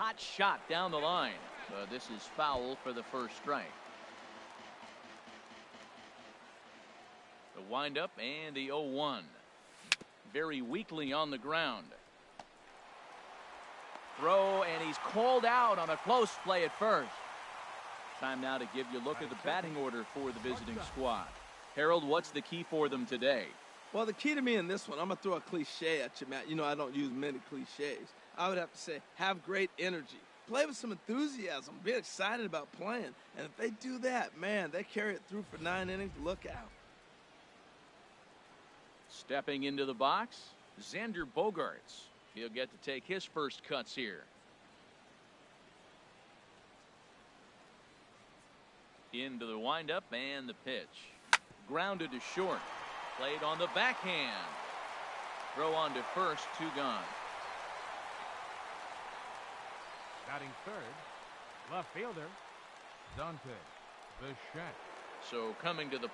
hot shot down the line. But this is foul for the first strike. The windup and the 0-1. Very weakly on the ground. Throw, and he's called out on a close play at first. Time now to give you a look at the batting order for the visiting squad. Harold, what's the key for them today? Well, the key to me in this one, I'm going to throw a cliche at you, Matt. You know I don't use many cliches. I would have to say, have great energy. Play with some enthusiasm. Be excited about playing. And if they do that, man, they carry it through for 9 innings. Look out. Stepping into the box, Xander Bogaerts. He'll get to take his first cuts here. Into the windup and the pitch. Grounded to short. Played on the backhand. Throw on to first, 2 gone. Batting third, left fielder, Dante Bichette. So coming to the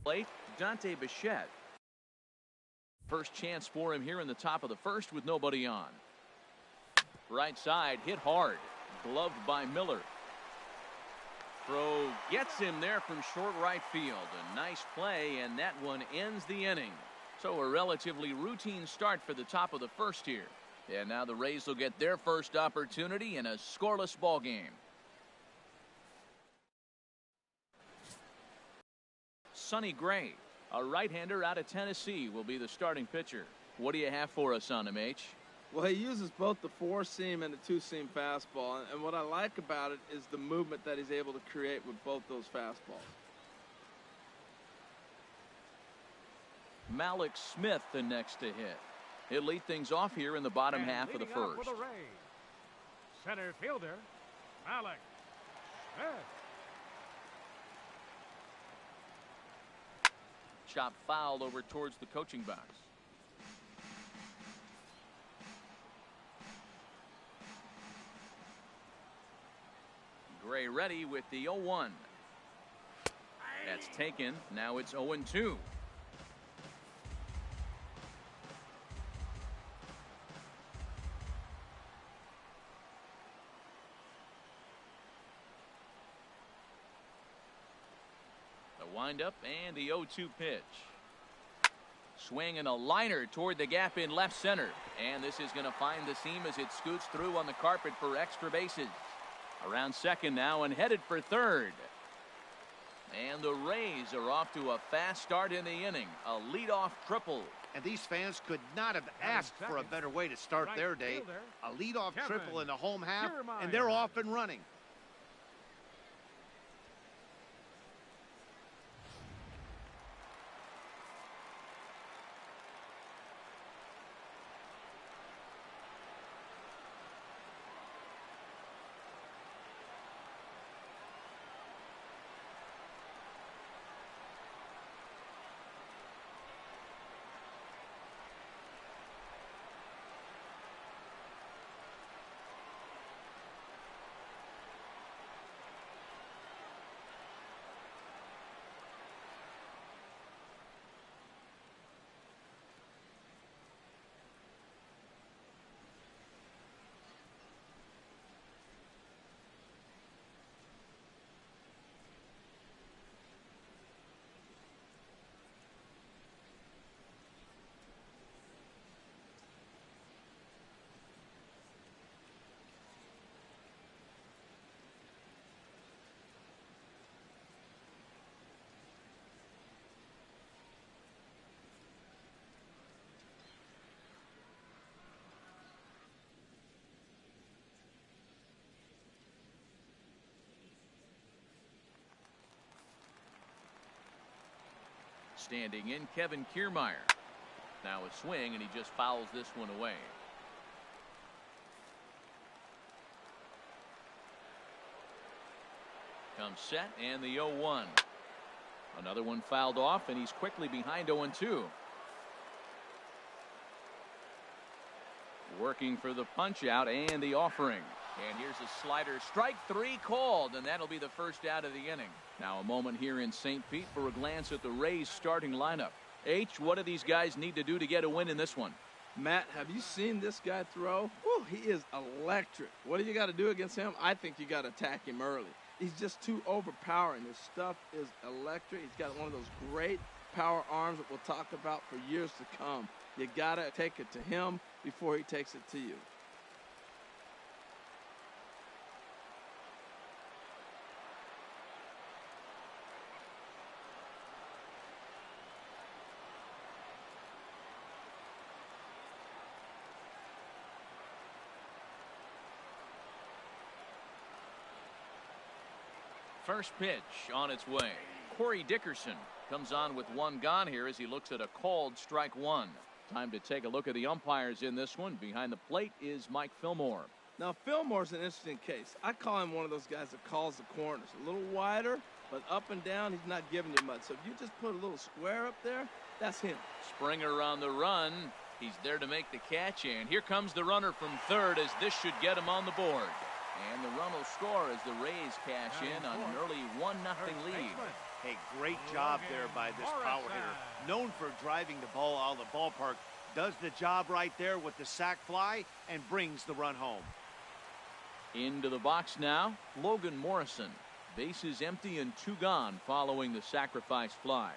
plate, Dante Bichette. First chance for him here in the top of the first with nobody on. Right side, hit hard. Gloved by Miller. Throw gets him there from short right field. A nice play, and that one ends the inning. So a relatively routine start for the top of the first here. And now the Rays will get their first opportunity in a scoreless ball game. Sonny Gray, a right-hander out of Tennessee, will be the starting pitcher. What do you have for us on him, H? Well, he uses both the 4-seam and the 2-seam fastball. And what I like about it is the movement that he's able to create with both those fastballs. Malik Smith the next to hit. He'll lead things off here in the bottom half of the first. For the Rays, center fielder, Malik Smith. Chop foul over towards the coaching box. Gray ready with the 0-1. That's taken. Now it's 0-2. The windup and the 0-2 pitch. Swing and a liner toward the gap in left center. And this is going to find the seam as it scoots through on the carpet for extra bases. Around second now and headed for third. And the Rays are off to a fast start in the inning. A leadoff triple. And these fans could not have asked for a better way to start their day. A leadoff triple in the home half, and they're off and running. Standing in, Kevin Keermeyer. Now a swing, and he just fouls this one away. Comes set, and the 0-1. Another one fouled off, and he's quickly behind 0-2. Working for the punch out and the offering. And here's a slider. Strike 3 called, and that'll be the first out of the inning. Now a moment here in St. Pete for a glance at the Rays starting lineup. H, what do these guys need to do to get a win in this one? Matt, have you seen this guy throw? Whew, he is electric. What do you got to do against him? I think you got to attack him early. He's just too overpowering. His stuff is electric. He's got one of those great power arms that we'll talk about for years to come. You got to take it to him before he takes it to you. First pitch on its way. Corey Dickerson comes on with one gone here as he looks at a called strike 1. Time to take a look at the umpires in this one. Behind the plate is Mike Fillmore. Now, Fillmore's an interesting case. I call him one of those guys that calls the corners. A little wider, but up and down, he's not giving you much. So if you just put a little square up there, that's him. Springer on the run. He's there to make the catch, and here comes the runner from third as this should get him on the board. And the run will score as the Rays cash in on an early 1-0 lead. Hey, great job there by this power hitter. Known for driving the ball out of the ballpark. Does the job right there with the sac fly and brings the run home. Into the box now, Logan Morrison. Bases empty and 2 gone following the sacrifice fly.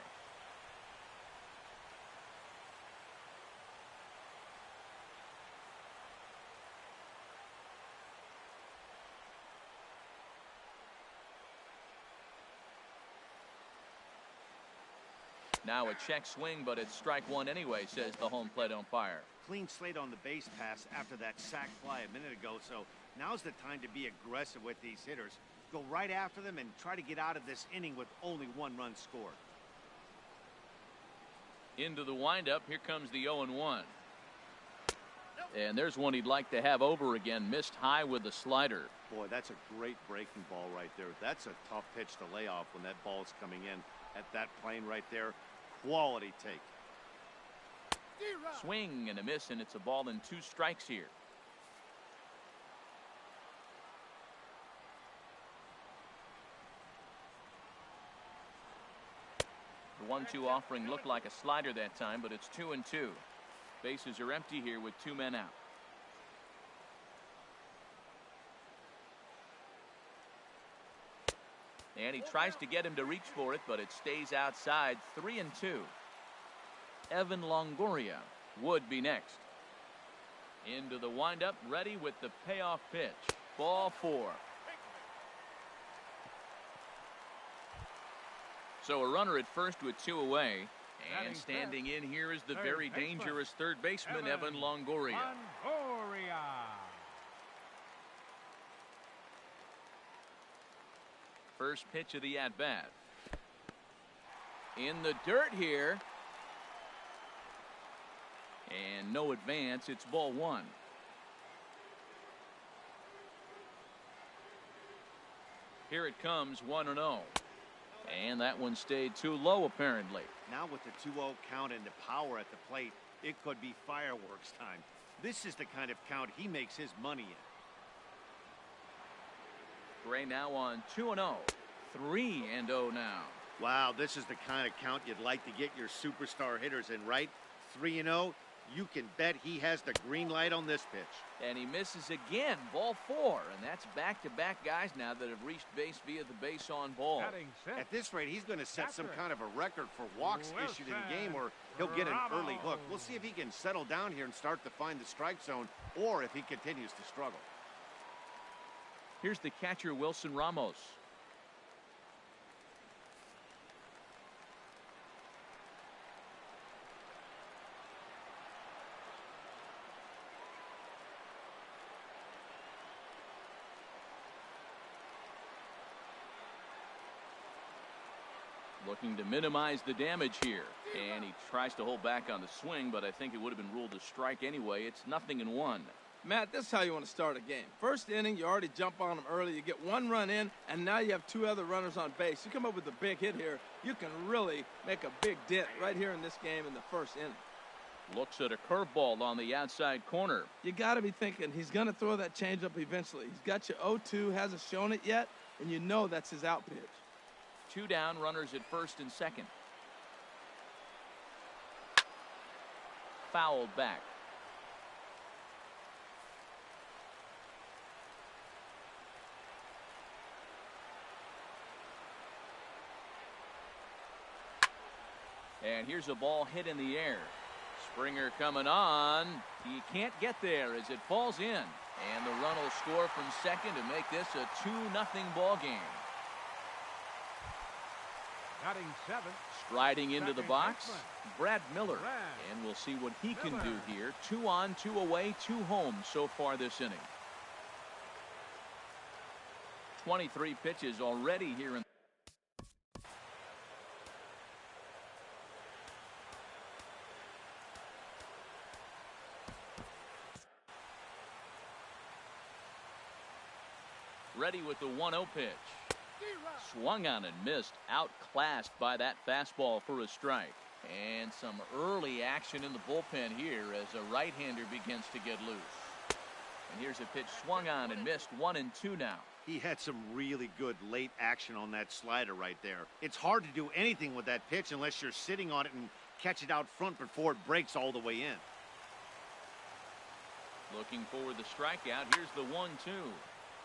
Now a check swing, but it's strike 1 anyway, says the home plate umpire. Clean slate on the base pass after that sac fly a minute ago, so now's the time to be aggressive with these hitters. Go right after them and try to get out of this inning with only 1 run scored. Into the windup, here comes the 0-1. And there's one he'd like to have over again. Missed high with the slider. Boy, that's a great breaking ball right there. That's a tough pitch to lay off when that ball's coming in at that plane right there. Quality take. Swing and a miss, and it's a ball and 2 strikes here. The 1-2 offering looked like a slider that time, but it's 2-2. Bases are empty here with 2 men out. And he tries to get him to reach for it, but it stays outside. 3-2. Evan Longoria would be next. Into the windup, ready with the payoff pitch. Ball 4. So a runner at first with 2 away. And standing in here is the very dangerous third baseman, Evan Longoria. First pitch of the at-bat. In the dirt here. And no advance. It's ball 1. Here it comes, 1-0. And that one stayed too low, apparently. Now with the 2-0 count and the power at the plate, it could be fireworks time. This is the kind of count he makes his money in. Gray now on 2-0. 3-0 now. Wow, this is the kind of count you'd like to get your superstar hitters in, right? 3-0. You can bet he has the green light on this pitch. And he misses again. Ball 4. And that's back-to-back guys now that have reached base via the base on ball. At this rate, he's going to set some kind of a record for walks issued in the game, or he'll get an early hook. We'll see if he can settle down here and start to find the strike zone, or if he continues to struggle. Here's the catcher, Wilson Ramos. Looking to minimize the damage here. And he tries to hold back on the swing, but I think it would have been ruled a strike anyway. It's 0-1. Matt, this is how you want to start a game. First inning, you already jump on them early. You get 1 run in, and now you have 2 other runners on base. You come up with a big hit here, you can really make a big dent right here in this game in the first inning. Looks at a curveball on the outside corner. You got to be thinking he's going to throw that changeup eventually. He's got you 0-2, hasn't shown it yet, and you know that's his out pitch. 2 down, runners at first and second. Fouled back. And here's a ball hit in the air. Springer coming on. He can't get there as it falls in. And the run will score from second to make this a 2-0 ball game. Batting 7. Striding into the box, Brad Miller. And we'll see what he can do here. 2 on, 2 away, 2 home so far this inning. 23 pitches already here in. Ready with the 1-0 pitch. Swung on and missed, outclassed by that fastball for a strike. And some early action in the bullpen here as a right-hander begins to get loose. And here's a pitch swung on and missed. 1-2 now. He had some really good late action on that slider right there. It's hard to do anything with that pitch unless you're sitting on it and catch it out front before it breaks all the way in. Looking for the strikeout. Here's the 1-2.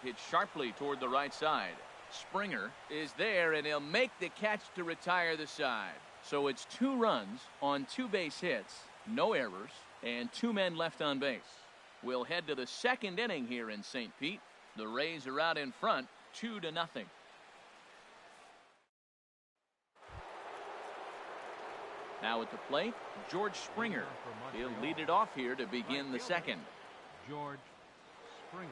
Hit sharply toward the right side. Springer is there, and he'll make the catch to retire the side. So it's 2 runs on 2 base hits, no errors, and 2 men left on base. We'll head to the second inning here in St. Pete. The Rays are out in front, 2-0. Now at the plate, George Springer. He'll lead it off here to begin the second. George Springer.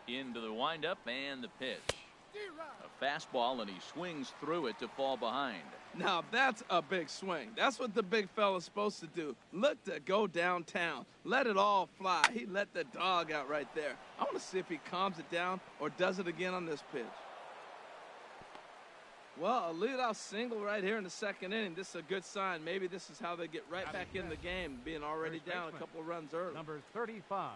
Into the windup and the pitch. A fastball, and he swings through it to fall behind. Now that's a big swing. That's what the big fella's supposed to do. Look to go downtown. Let it all fly. He let the dog out right there. I want to see if he calms it down or does it again on this pitch. Well, a leadoff single right here in the second inning. This is a good sign. Maybe this is how they get right back in the game, being already down a couple of runs early. Number 35.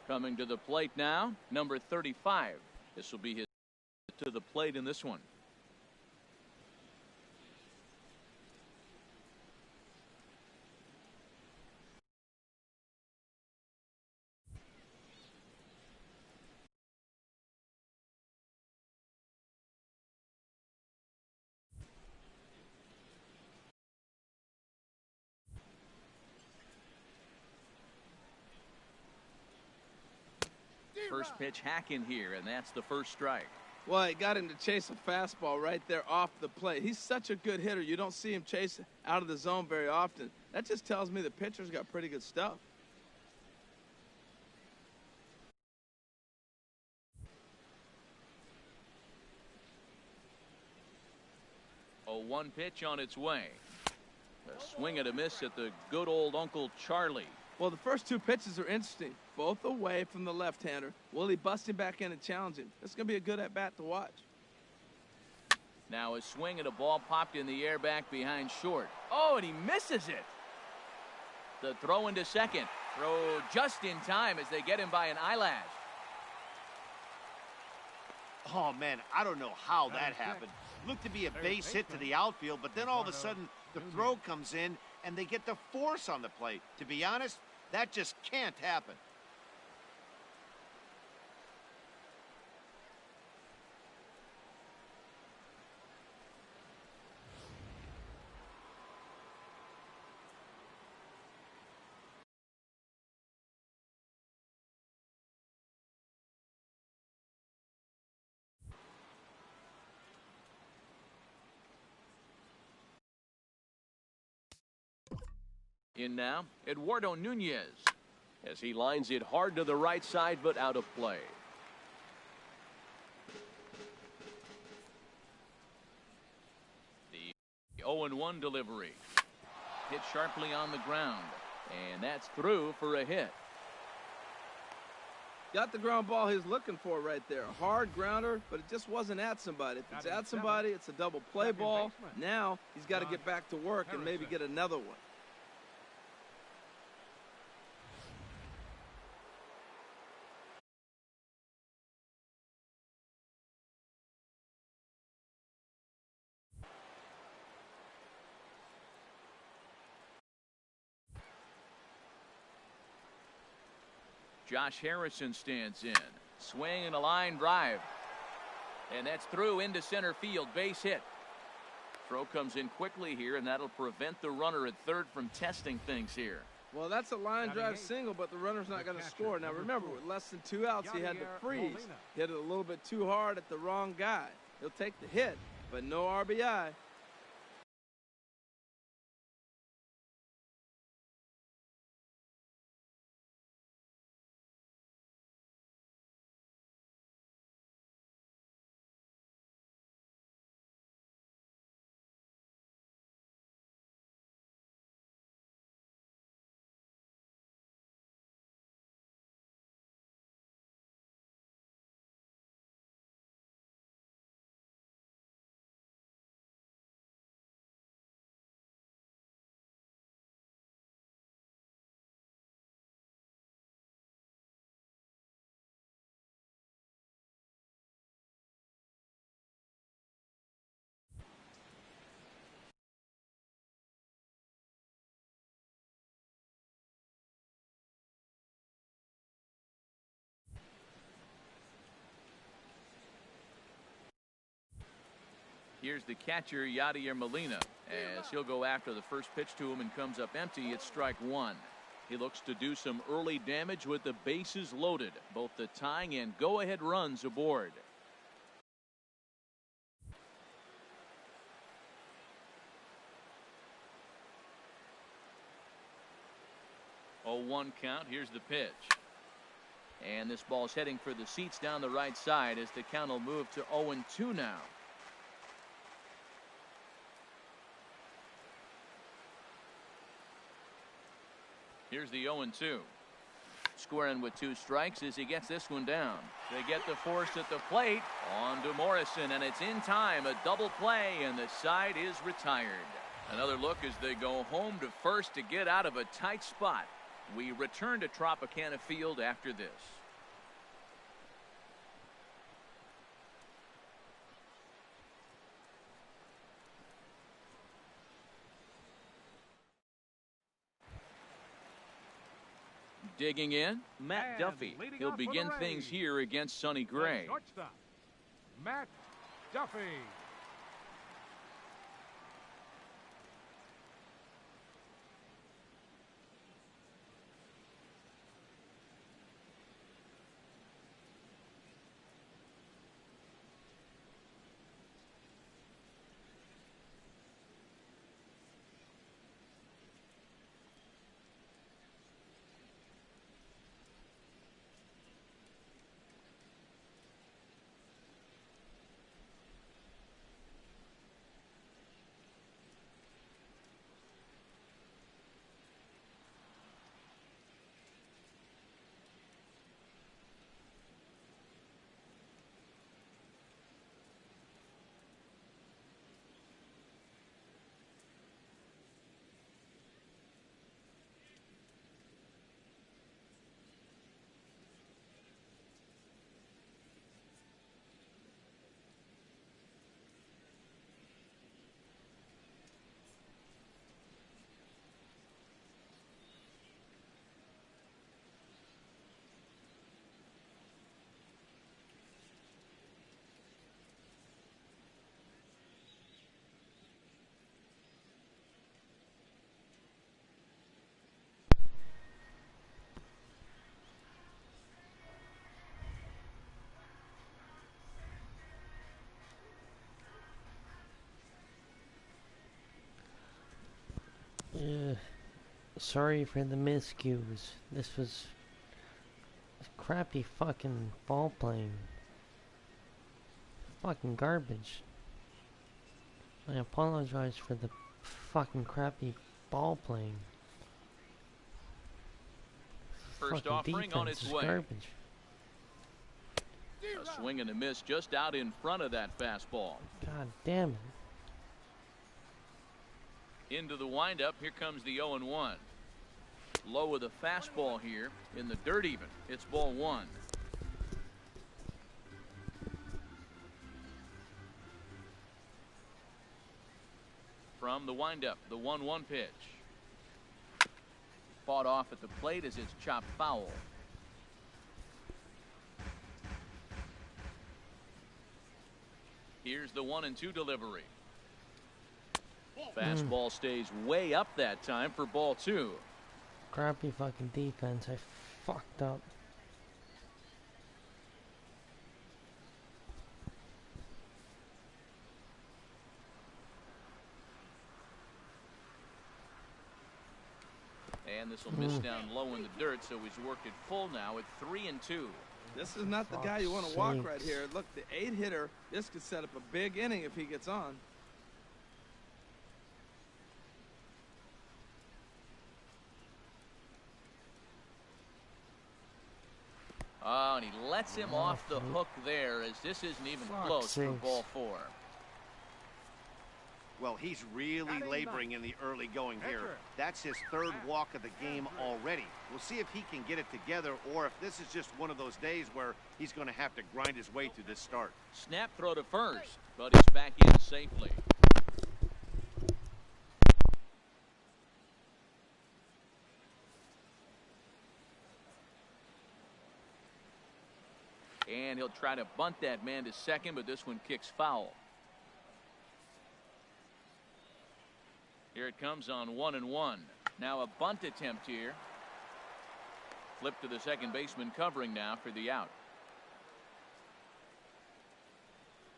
Coming to the plate now, number 35. This will be his to the plate in this one. First pitch hack in here, and that's the first strike. Well, he got him to chase a fastball right there off the plate. He's such a good hitter. You don't see him chase out of the zone very often. That just tells me the pitcher's got pretty good stuff. A 1 pitch on its way. A swing and a miss at the good old Uncle Charlie. Well, the first 2 pitches are interesting. Both away from the left-hander. Will he bust him back in and challenge him? It's going to be a good at-bat to watch. Now a swing and a ball popped in the air back behind short. Oh, and he misses it. The throw into second. Throw just in time as they get him by an eyelash. Oh, man, I don't know how that happened. Looked to be a base hit to the outfield, but then all of a sudden the throw comes in and they get the force on the plate. To be honest, that just can't happen. In now, Eduardo Nunez, as he lines it hard to the right side, but out of play. 0-1 delivery. Hit sharply on the ground. And that's through for a hit. Got the ground ball he's looking for right there. A hard grounder, but it just wasn't at somebody. If it's at somebody, it's a double play ball. Now he's got to get back to work and maybe get another one. Josh Harrison stands in. Swing and a line drive. And that's through into center field. Base hit. Throw comes in quickly here, and that'll prevent the runner at third from testing things here. Well, that's a line drive single, but the runner's not going to score. Now, remember, with less than 2 outs, he had to freeze. He hit it a little bit too hard at the wrong guy. He'll take the hit, but no RBI. Here's the catcher, Yadier Molina, as he'll go after the first pitch to him and comes up empty. It's strike one. He looks to do some early damage with the bases loaded. Both the tying and go-ahead runs aboard. Oh, 1 count. Here's the pitch. And this ball's heading for the seats down the right side as the count will move to 0-2 now. Here's the 0-2. Squaring with 2 strikes as he gets this one down. They get the force at the plate. On to Morrison, and it's in time. A double play, and the side is retired. Another look as they go home to first to get out of a tight spot. We return to Tropicana Field after this. Digging in, Matt Duffy. He'll begin things here against Sonny Gray. Shortstop, Matt Duffy. Sorry for the miscues. This was crappy fucking ball playing. Fucking garbage. I apologize for the fucking crappy ball playing. First Fucking offering on defense its is way. garbage. A swing and a miss just out in front of that fastball. God damn it. Into the windup. Here comes the 0-1. Low with a fastball here in the dirt even. It's ball one. From the windup, the 1-1 pitch. Fought off at the plate as it's chopped foul. Here's the 1-2 delivery. Fastball stays way up that time for ball two. Crappy fucking defense. I fucked up. And this will miss down low in the dirt, so he's worked it full now at 3-2. This is not the guy you want to walk right here. Look, the 8-hitter, this could set up a big inning if he gets on. Oh, and he lets him off the hook there as this isn't even close for ball four. Well, he's really laboring in the early going here. That's his third walk of the game already. We'll see if he can get it together or if this is just one of those days where he's going to have to grind his way through this start. Snap throw to first, but he's back in safely. And he'll try to bunt that man to second, but this one kicks foul. Here it comes on 1-1. Now a bunt attempt here. Flip to the second baseman covering now for the out.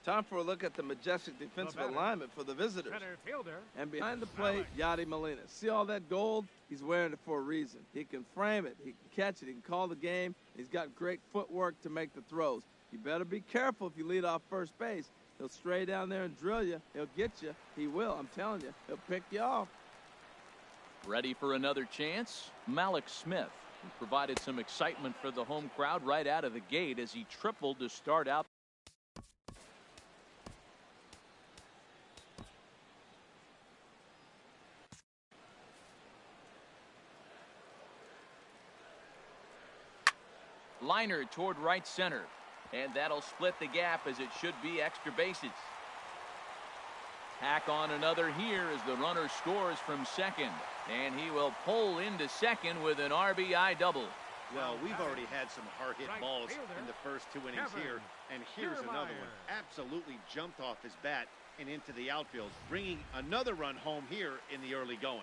Time for a look at the majestic defensive alignment for the visitors. Center fielder. And behind the plate, Yadi Molina. See all that gold? He's wearing it for a reason. He can frame it. He can catch it. He can call the game. He's got great footwork to make the throws. You better be careful if you lead off first base. He'll stray down there and drill you. He'll get you. He will. I'm telling you. He'll pick you off. Ready for another chance? Malik Smith, who provided some excitement for the home crowd right out of the gate as he tripled to start out. Liner toward right center. And that'll split the gap as it should be extra bases. Tack on another here as the runner scores from second. And he will pull into second with an RBI double. Well, we've already had some hard-hit balls in the first two innings here. And here's another one. Absolutely jumped off his bat and into the outfield, bringing another run home here in the early going.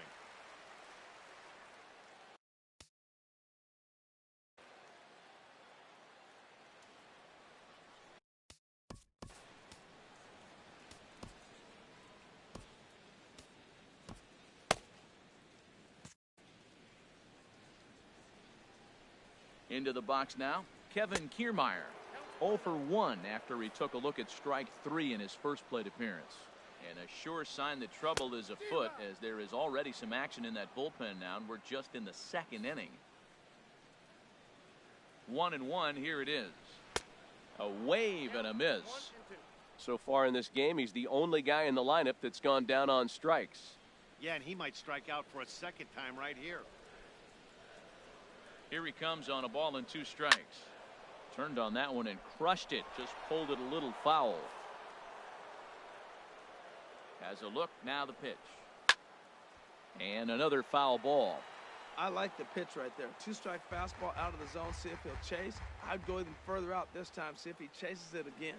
Into the box now, Kevin Keermeyer. 0 for 1 after he took a look at strike 3 in his first plate appearance. And a sure sign that trouble is afoot as there is already some action in that bullpen now, and we're just in the second inning. 1-1, here it is. A wave and a miss. So far in this game, he's the only guy in the lineup that's gone down on strikes. Yeah, and he might strike out for a second time right here. Here he comes on a ball and 2 strikes. Turned on that one and crushed it. Just pulled it a little foul. Has a look. Now the pitch. And another foul ball. I like the pitch right there. 2-strike fastball out of the zone. See if he'll chase. I'd go even further out this time. See if he chases it again.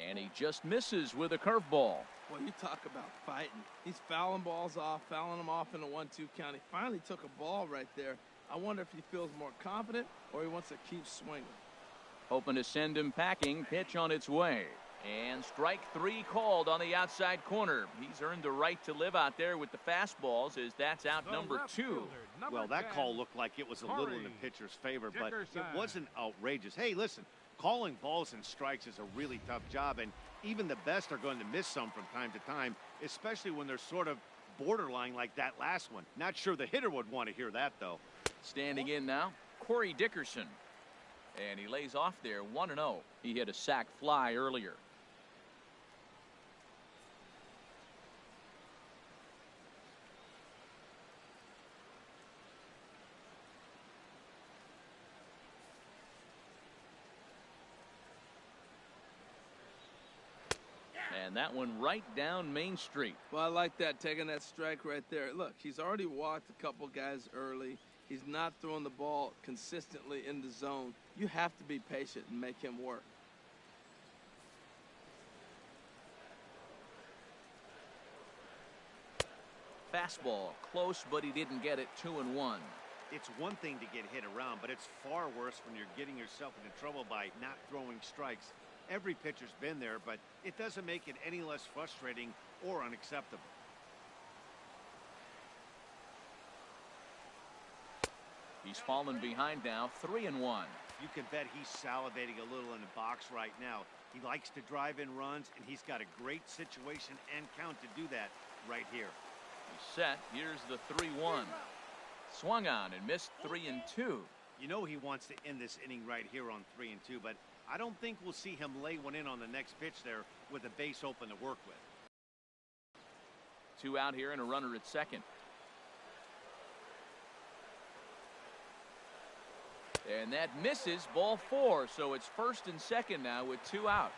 And he just misses with a curveball. Well, you talk about fighting. He's fouling balls off, fouling them off in a 1-2 count. He finally took a ball right there. I wonder if he feels more confident or he wants to keep swinging. Hoping to send him packing. Pitch on its way. And strike 3 called on the outside corner. He's earned the right to live out there with the fastballs as that's out number 2. Well, that call looked like it was a little in the pitcher's favor, but it wasn't outrageous. Hey, listen, calling balls and strikes is a really tough job, and even the best are going to miss some from time to time, especially when they're sort of borderline like that last one. Not sure the hitter would want to hear that, though. Standing in now, Corey Dickerson. And he lays off there 1-0. He hit a sac fly earlier. And that one right down Main Street. Well, I like that, taking that strike right there. Look, he's already walked a couple guys early. He's not throwing the ball consistently in the zone. You have to be patient and make him work. Fastball close, but he didn't get it. 2-1. It's one thing to get hit around, but it's far worse when you're getting yourself into trouble by not throwing strikes. Every pitcher's been there, but it doesn't make it any less frustrating or unacceptable. He's fallen behind now, 3-1. You can bet he's salivating a little in the box right now. He likes to drive in runs, and he's got a great situation and count to do that right here. He's set. Here's the 3-1. Swung on and missed 3-2. You know he wants to end this inning right here on 3-2, but I don't think we'll see him lay one in on the next pitch there with a base open to work with. 2 out here and a runner at second. And that misses, ball 4. So it's first and second now with 2 out.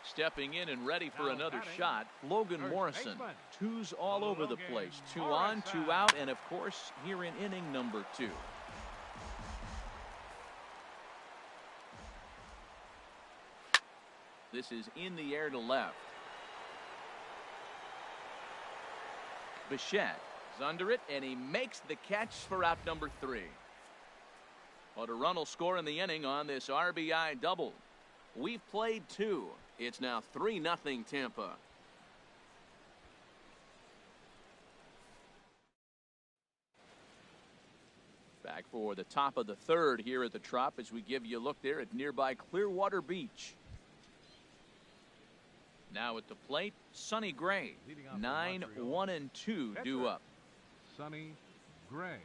Stepping in and ready for another shot, Logan Morrison. 2s all over the place. 2 on, 2 out, and of course here in inning number 2. This is in the air to left. Bichette is under it, and he makes the catch for out number 3. Well, a run will score in the inning on this RBI double. We've played 2. It's now 3-0 Tampa. Back for the top of the 3rd here at the Trop as we give you a look there at nearby Clearwater Beach. Now at the plate, Sonny Gray. 9-1-2 due up. Sonny Gray.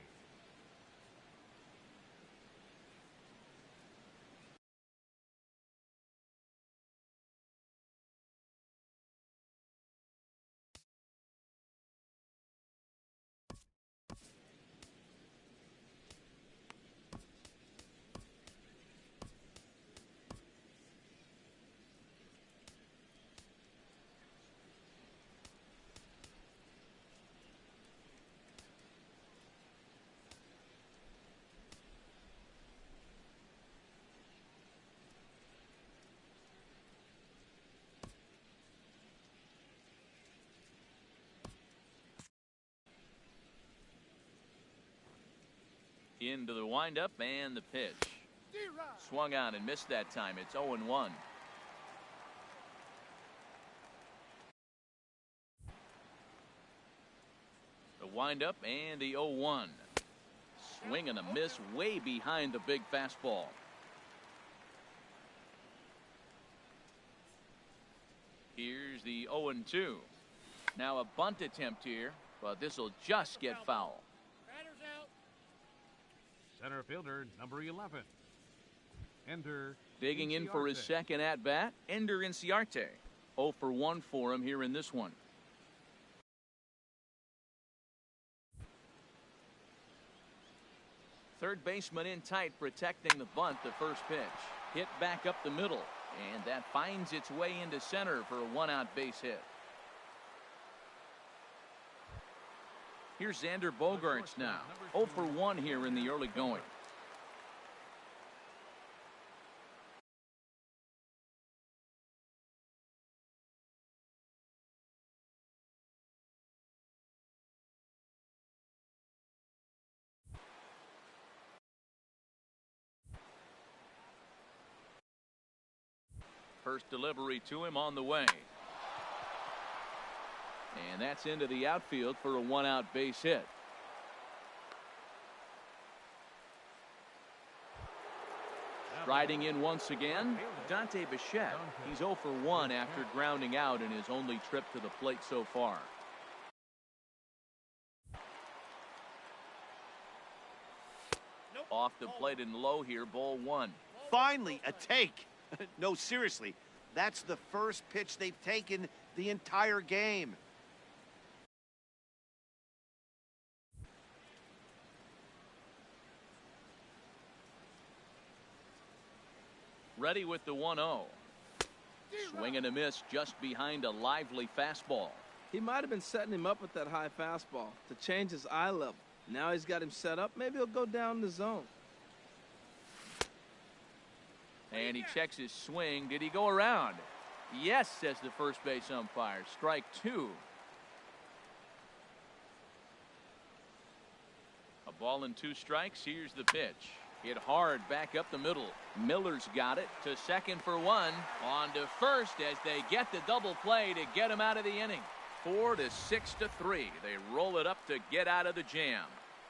Into the windup and the pitch. Swung on and missed that time. It's 0-1. The windup and the 0-1. Swing and a miss way behind the big fastball. Here's the 0-2. Now a bunt attempt here, but this will just get foul. Center fielder number 11. Ender. Digging in for his second at bat, Ender Inciarte. 0 for 1 for him here in this one. Third baseman in tight, protecting the bunt. The first pitch hit back up the middle, and that finds its way into center for a 1-out base hit. Here's Xander Bogaerts now. 0 for 1 here in the early going. First delivery to him on the way. And that's into the outfield for a 1-out base hit. Riding in once again, Dante Bichette. He's 0 for 1 after grounding out in his only trip to the plate so far. Off the plate and low here, ball one. Finally, a take. No, seriously, that's the first pitch they've taken the entire game. Ready with the 1-0. Swing and a miss just behind a lively fastball. He might have been setting him up with that high fastball to change his eye level. Now he's got him set up. Maybe he'll go down the zone. And he checks his swing. Did he go around? Yes, says the first base umpire. Strike two. A ball and 2 strikes. Here's the pitch. Hit hard back up the middle. Miller's got it to second for 1. On to first as they get the double play to get him out of the inning. 4-6-3. They roll it up to get out of the jam.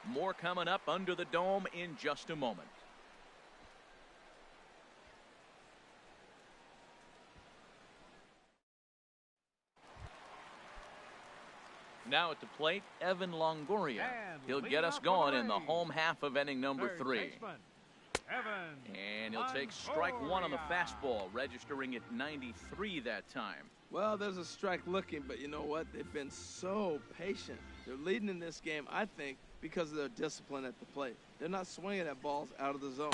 More coming up under the dome in just a moment. Now at the plate, Evan Longoria. He'll get us going in the home half of inning number 3. And he'll take strike 1 on the fastball, registering at 93 that time. Well, there's a strike looking, but you know what? They've been so patient. They're leading in this game, I think, because of their discipline at the plate. They're not swinging at balls out of the zone.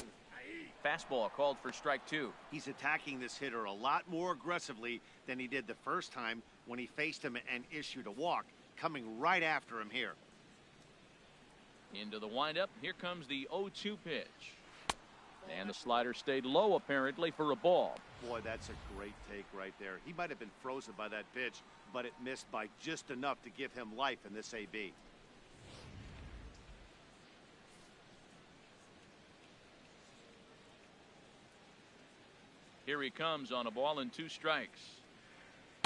Fastball called for strike 2. He's attacking this hitter a lot more aggressively than he did the first time when he faced him and issued a walk. Coming right after him here. Into the windup. Here comes the 0-2 pitch. And the slider stayed low, apparently, for a ball. Boy, that's a great take right there. He might have been frozen by that pitch, but it missed by just enough to give him life in this AB. Here he comes on a ball and 2 strikes.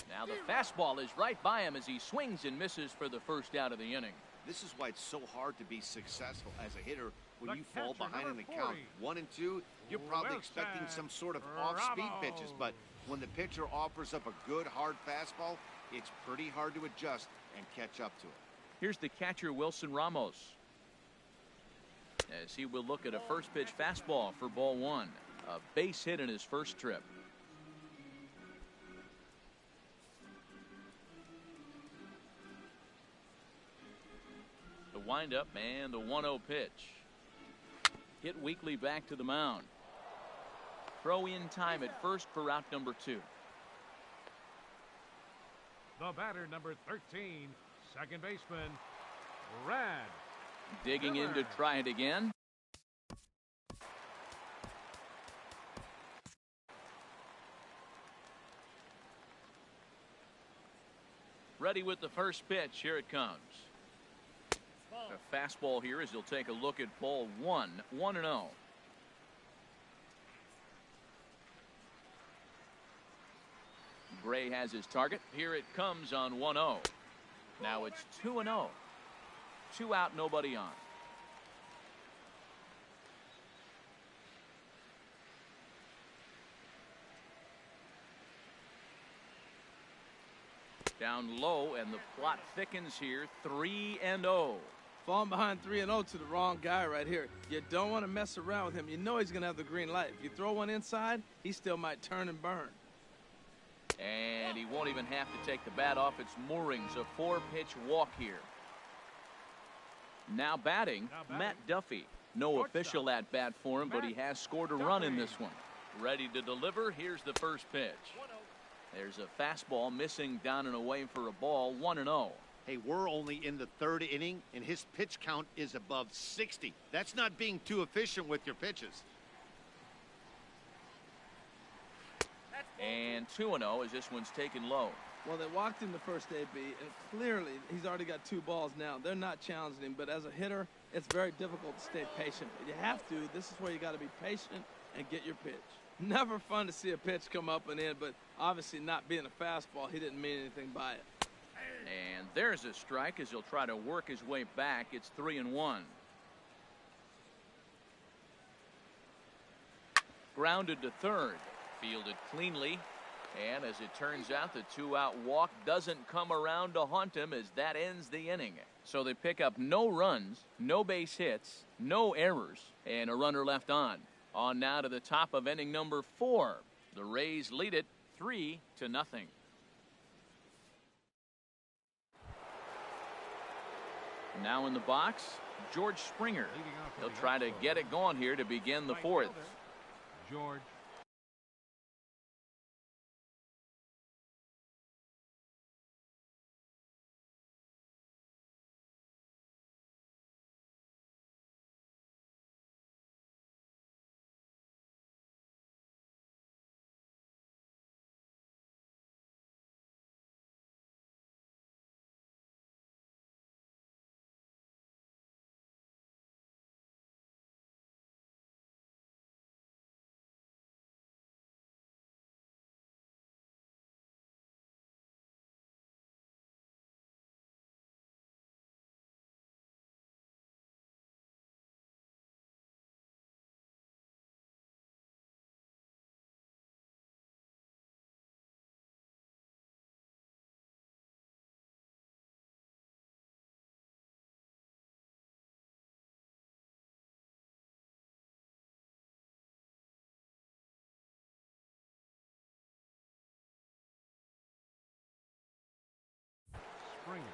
Now the fastball is right by him as he swings and misses for the first out of the inning. This is why it's so hard to be successful as a hitter when you fall behind in the count. 1 and 2, you're probably expecting some sort of off-speed pitches, but when the pitcher offers up a good hard fastball, it's pretty hard to adjust and catch up to it. Here's the catcher, Wilson Ramos, as he will look at a first pitch fastball for ball 1. A base hit in his first trip. The windup and the 1-0 pitch. Hit weakly back to the mound. Throw in time at first for out number 2. The batter, number 13, second baseman, Rad. Digging in to try it again. Ready with the first pitch. Here it comes. A fastball here as he'll take a look at ball 1. 1-0. Gray has his target. Here it comes on 1-0. Now it's 2-0. 2 out, nobody on. Down low, and the plot thickens here. 3-0. Falling behind 3-0 to the wrong guy right here. You don't want to mess around with him. You know he's going to have the green light. If you throw one inside, he still might turn and burn. And he won't even have to take the bat off its moorings. A 4-pitch walk here. Now batting, Matt Duffy. No official at bat for him, but he has scored a run in this one. Ready to deliver. Here's the first pitch. There's a fastball missing down and away for a ball. 1-0. Hey, we're only in the 3rd inning, and his pitch count is above 60. That's not being too efficient with your pitches. And 2-0 as this one's taken low. Well, they walked in the first AB, and clearly he's already got 2 balls now. They're not challenging him, but as a hitter, it's very difficult to stay patient. But you have to. This is where you got to be patient and get your pitch. Never fun to see a pitch come up and in, but obviously not being a fastball, he didn't mean anything by it. And there's a strike as he'll try to work his way back. It's 3-1. Grounded to third. Fielded cleanly. And as it turns out, the 2-out walk doesn't come around to haunt him as that ends the inning. So they pick up no runs, no base hits, No errors, and a runner left on. On now to the top of inning number 4. The Rays lead it 3-0. Now in the box, George Springer. He'll try to get it going here to begin the 4th. George. Springer.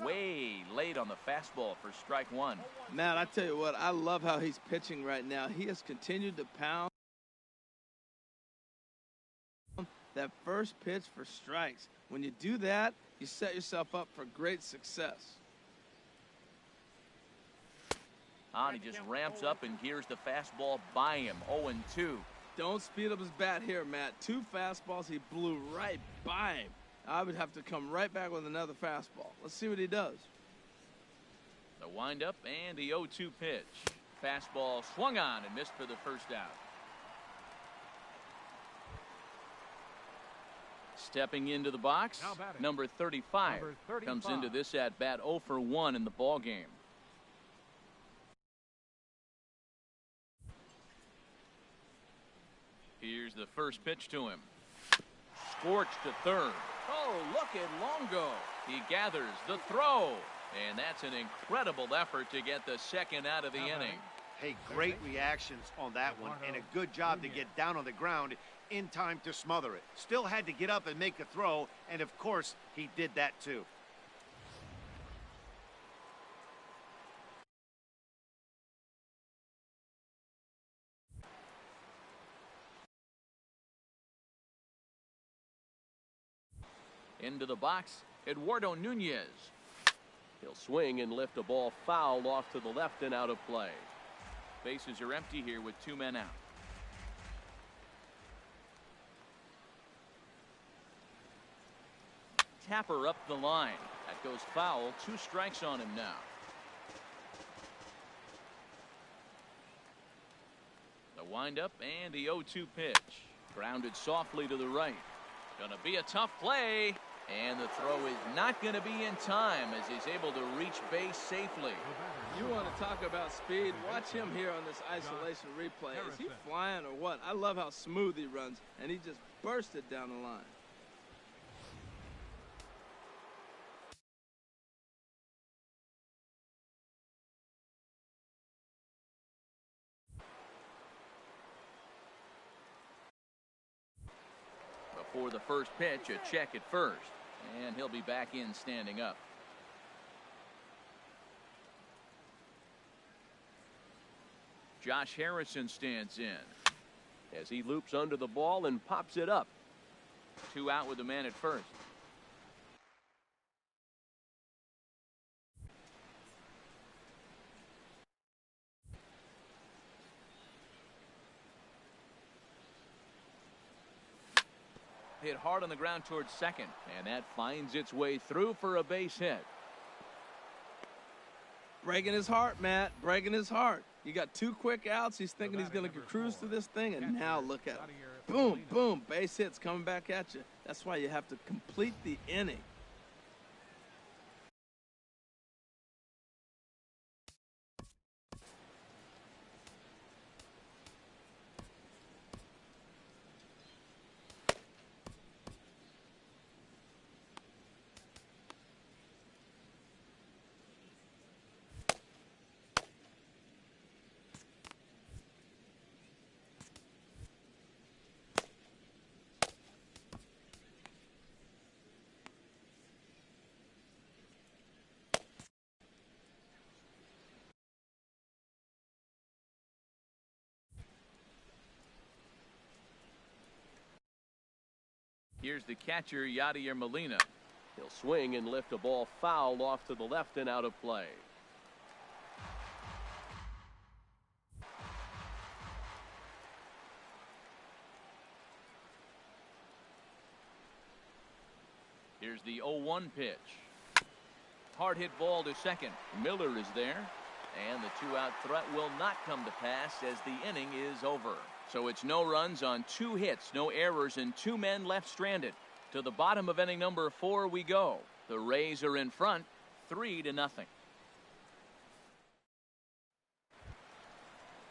Way late on the fastball for strike 1. Matt, I tell you what, I love how he's pitching right now. He has continued to pound that first pitch for strikes. When you do that, you set yourself up for great success. He just ramps up and hears the fastball by him. 0-2. Don't speed up his bat here, Matt. 2 fastballs, he blew right by him. I would have to come right back with another fastball. Let's see what he does. The windup and the 0-2 pitch. Fastball swung on and missed for the first out. Stepping into the box, number 35, comes into this at bat 0 for 1 in the ball game. Here's the first pitch to him. Scorched to third. Oh, look at Longo. He gathers the throw. And that's an incredible effort to get the second out of the inning. Hey, great reactions on that one, and a good job to get down on the ground in time to smother it. Still had to get up and make a throw, and of course, he did that too. Into the box, Eduardo Nunez. He'll swing and lift a ball foul off to the left and out of play. Bases are empty here with 2 men out. Tapper up the line. That goes foul. 2 strikes on him now. The windup and the 0-2 pitch. Grounded softly to the right. Gonna be a tough play. And the throw is not going to be in time as he's able to reach base safely. You want to talk about speed? Watch him here on this isolation replay. Is he flying or what? I love how smooth he runs, and he just bursted down the line. Before the first pitch, a check at first. And he'll be back in standing up. Josh Harrison stands in as he loops under the ball and pops it up. 2 out with the man at first. Hit hard on the ground towards second, and that finds its way through for a base hit. Breaking his heart, Matt. Breaking his heart. You got 2 quick outs. He's thinking he's going to cruise through this thing, and now look at him. Boom, boom. Base hits coming back at you. That's why you have to complete the inning. Here's the catcher, Yadier Molina. He'll swing and lift a ball foul off to the left and out of play. Here's the 0-1 pitch. Hard hit ball to second. Miller is there. And the two-out threat will not come to pass as the inning is over. So it's no runs on 2 hits, no errors, and 2 men left stranded. To the bottom of inning number 4 we go. The Rays are in front, 3-0.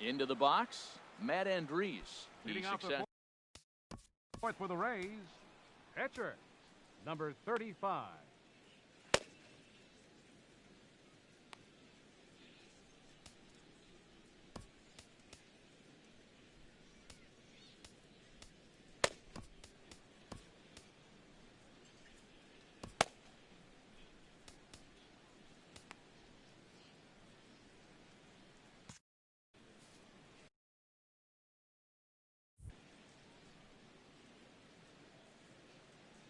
Into the box, Matt Andriese. Leading off the fourth for the Rays, pitcher, number 35.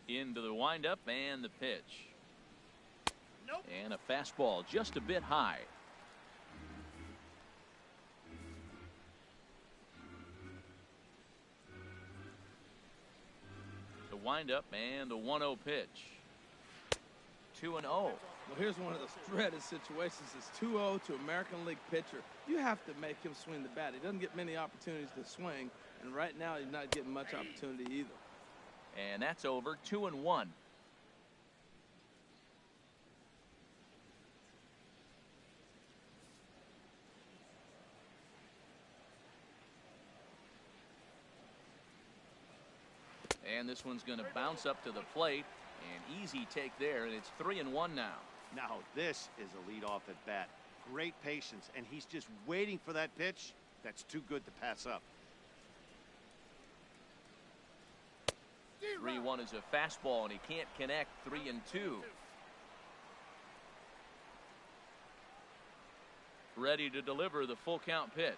Into the windup and the pitch. Nope. And a fastball just a bit high. The windup and the 1-0 pitch. 2-0. Well, here's one of those dreaded situations. It's 2-0 to American League pitcher. You have to make him swing the bat. He doesn't get many opportunities to swing, and right now he's not getting much opportunity either. And that's over. 2-1. And this one's going to bounce up to the plate. An easy take there, and it's 3-1 now. Now this is a leadoff at bat. Great patience, and he's just waiting for that pitch. That's too good to pass up. 3-1 is a fastball, and he can't connect. 3-2. Ready to deliver the full count pitch.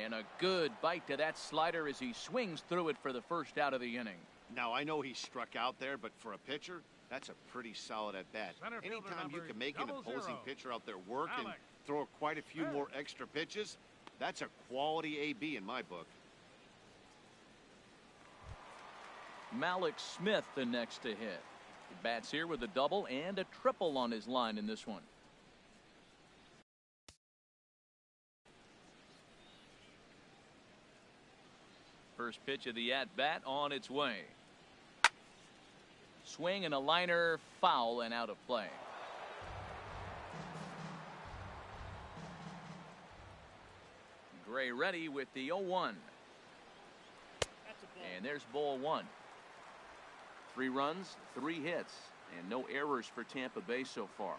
And a good bite to that slider as he swings through it for the first out of the inning. Now, I know he struck out there, but for a pitcher, that's a pretty solid at bat. Anytime you can make an opposing pitcher out there work and throw quite a few more extra pitches, that's a quality AB in my book. Malik Smith the next to hit. He bats here with a double and a triple on his line in this one. First pitch of the at-bat on its way. Swing and a liner, foul and out of play. Gray ready with the 0-1. And there's ball 1. 3 runs, 3 hits, and no errors for Tampa Bay so far.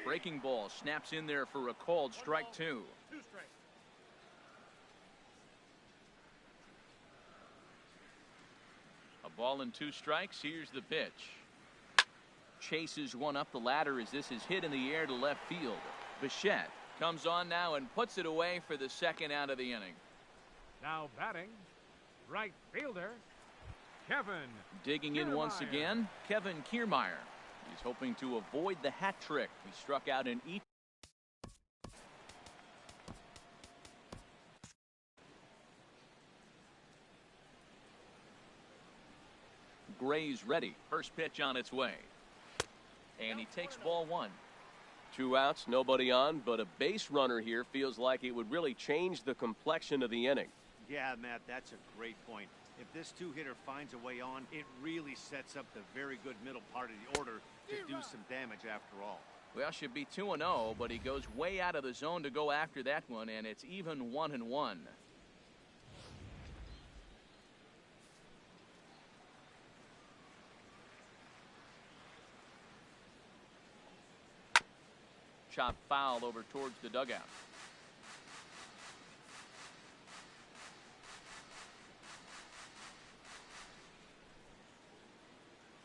Breaking ball snaps in there for a called strike 2. A ball and 2 strikes. Here's the pitch. Chases one up the ladder as this is hit in the air to left field. Bichette comes on now and puts it away for the second out of the inning. Now batting, right fielder, Kevin. Digging in once again, Kevin Keermeyer. He's hoping to avoid the hat trick. He struck out in each. Gray's ready. First pitch on its way. And he takes ball 1. 2 outs, nobody on, but a base runner here feels like it would really change the complexion of the inning. Yeah, Matt, that's a great point. If this 2-hitter finds a way on, it really sets up the very good middle part of the order to do some damage after all. Well, should be 2-0, but he goes way out of the zone to go after that one, and it's even 1-1. Chop foul over towards the dugout.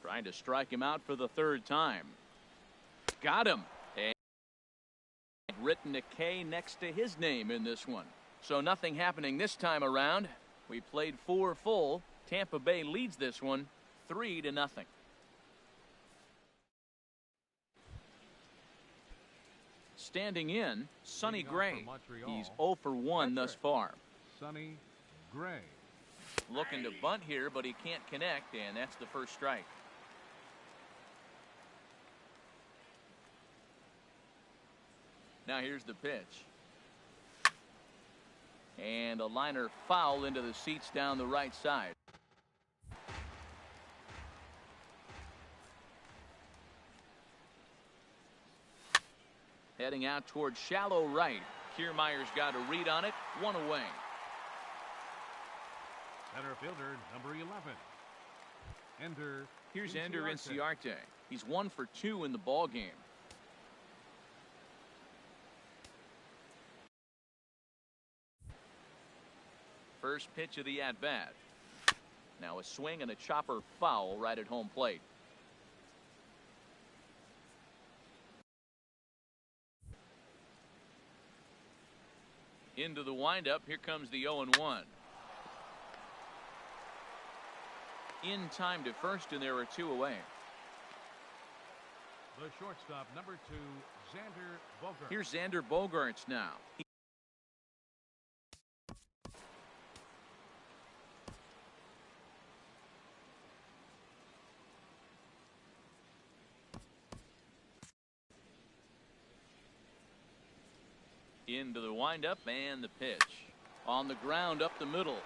Trying to strike him out for the 3rd time. Got him. And written a K next to his name in this one. So nothing happening this time around. We played 4 full. Tampa Bay leads this one 3-0. Standing in, Sonny Gray. He's 0 for 1 thus far. Sonny Gray. Looking to bunt here, but he can't connect, and that's the first strike. Now here's the pitch. And a liner foul into the seats down the right side. Heading out towards shallow right. Keermeyer's got a read on it. 1 away. Center fielder, number 11. Here's Ender Inciarte. He's 1 for 2 in the ball game. First pitch of the at-bat. Now a swing and a chopper foul right at home plate. Into the windup. Here comes the 0-1. In time to first, and there are 2 away. The shortstop, number 2, Xander Bogaerts. Here's Xander Bogaerts now. Into the windup and the pitch. On the ground up the middle.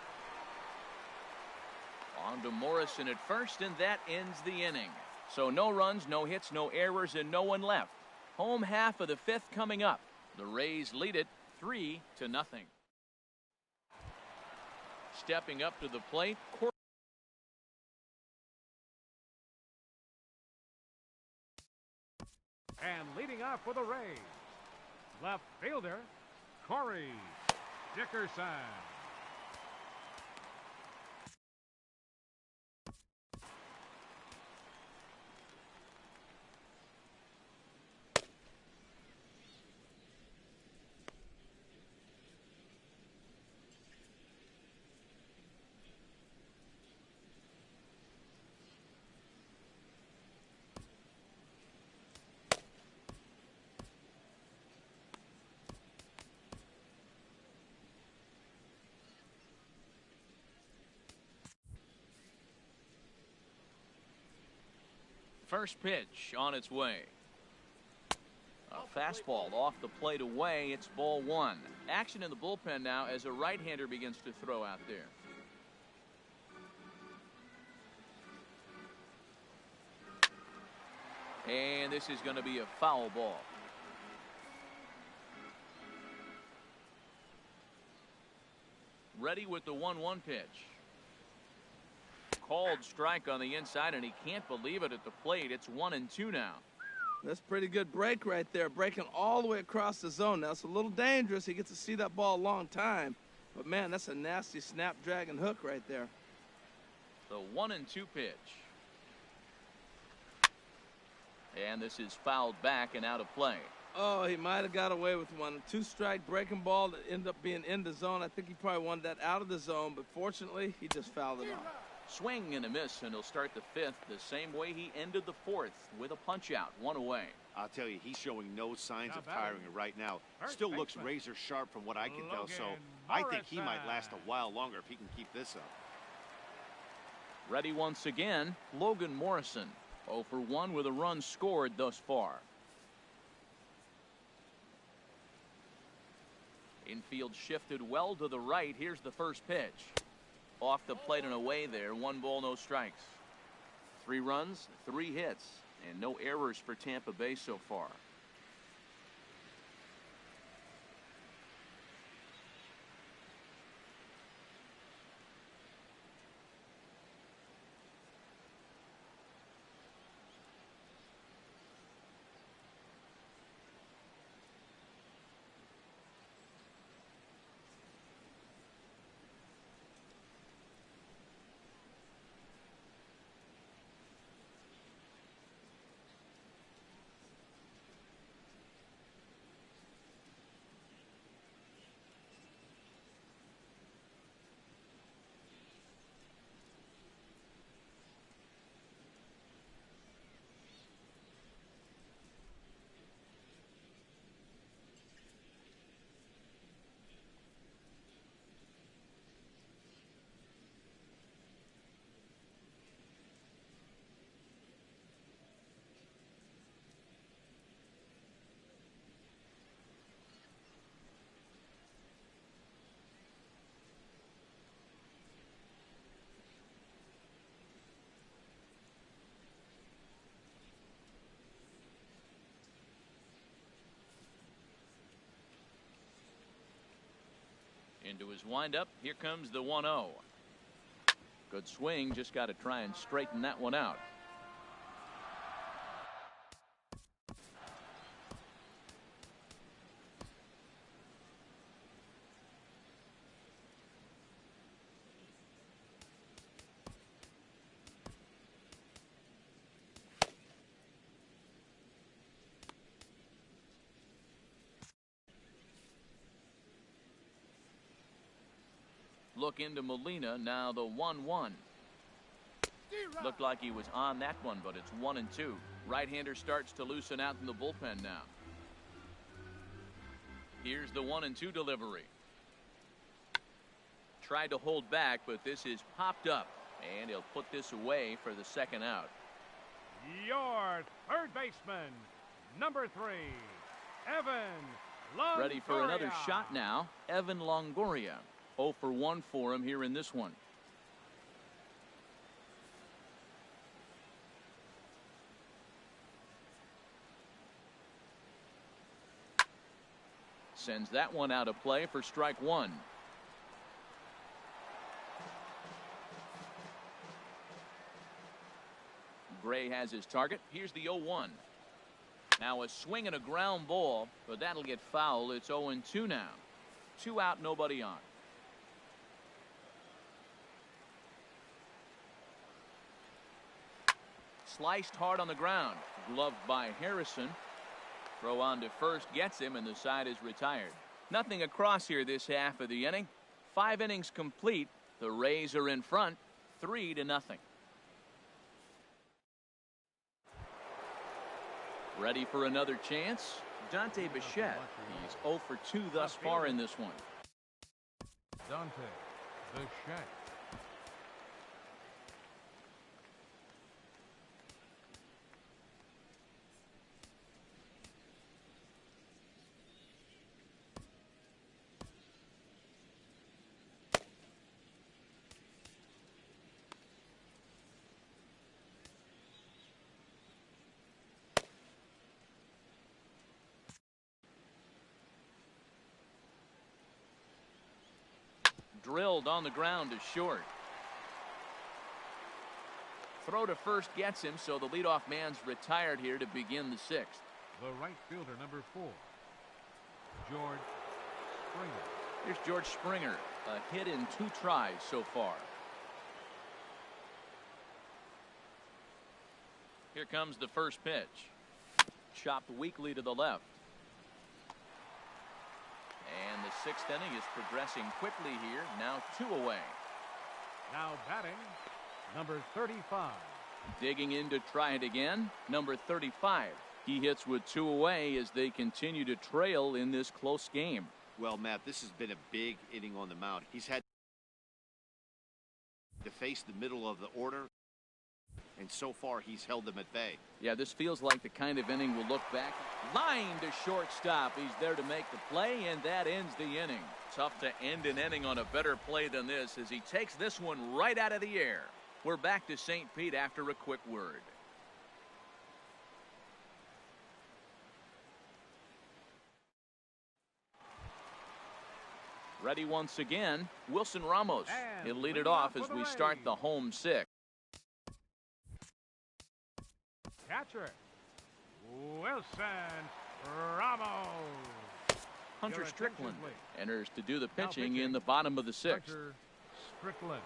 On to Morrison at first, and that ends the inning. So no runs, no hits, no errors, and no one left. Home half of the 5th coming up. The Rays lead it 3-0. Stepping up to the plate. And leading off for the Rays, left fielder, Corey Dickerson. First pitch on its way. A fastball off the plate away. It's ball 1. Action in the bullpen now as a right-hander begins to throw out there. And this is going to be a foul ball. Ready with the 1-1 pitch. Called strike on the inside, and he can't believe it at the plate. It's 1-2 now. That's pretty good break right there, breaking all the way across the zone. Now, it's a little dangerous. He gets to see that ball a long time. But, man, that's a nasty snapdragon hook right there. The 1-2 pitch. And this is fouled back and out of play. Oh, he might have got away with one. 2-strike breaking ball that ended up being in the zone. I think he probably wanted that out of the zone, but fortunately, he just fouled it off. Swing and a miss, and he'll start the 5th the same way he ended the 4th with a punch-out, 1 away. I'll tell you, he's showing no signs of tiring right now. Still looks razor sharp from what I can tell, so I think he might last a while longer if he can keep this up. Ready once again, Logan Morrison. 0 for 1 with a run scored thus far. Infield shifted well to the right. Here's the first pitch. Off the plate and away there. 1 ball, no strikes. 3 runs, 3 hits, and no errors for Tampa Bay so far. Into his windup. Here comes the 1-0. Good swing. Just got to try and straighten that one out. Look into Molina. Now the 1-1. Looked like he was on that one, but it's 1-2. Right-hander starts to loosen out in the bullpen now. Here's the 1-2 delivery. Tried to hold back, but this is popped up, and he'll put this away for the second out. Your third baseman, number 3, Evan Longoria. Ready for another shot now. Evan Longoria. 0 for 1 for him here in this one. Sends that one out of play for strike 1. Gray has his target. Here's the 0-1. Now a swing and a ground ball, but that'll get foul. It's 0-2 now. 2 out, nobody on. Sliced hard on the ground. Gloved by Harrison. Throw on to first gets him, and the side is retired. Nothing across here this half of the inning. 5 innings complete. The Rays are in front, 3-0. Ready for another chance. Dante Bichette. He's 0 for 2 thus far in this one. Dante Bichette. Drilled on the ground to short. Throw to first gets him, so the leadoff man's retired here to begin the 6th. The right fielder, number 4, George Springer. Here's George Springer. A hit in 2 tries so far. Here comes the first pitch. Chopped weakly to the left. And the 6th inning is progressing quickly here. Now 2 away. Now batting, number 35. Digging in to try it again. Number 35. He hits with 2 away as they continue to trail in this close game. Well, Matt, this has been a big inning on the mound. He's had to face the middle of the order, and so far he's held them at bay. Yeah, this feels like the kind of inning we'll look back. Line to shortstop. He's there to make the play, and that ends the inning. Tough to end an inning on a better play than this as he takes this one right out of the air. We're back to St. Pete after a quick word. Ready once again, Wilson Ramos. He'll lead it off as we start the home 6. Catcher, Wilson Ramos. Hunter Strickland enters to do the pitching in the bottom of the 6th. Hunter Strickland.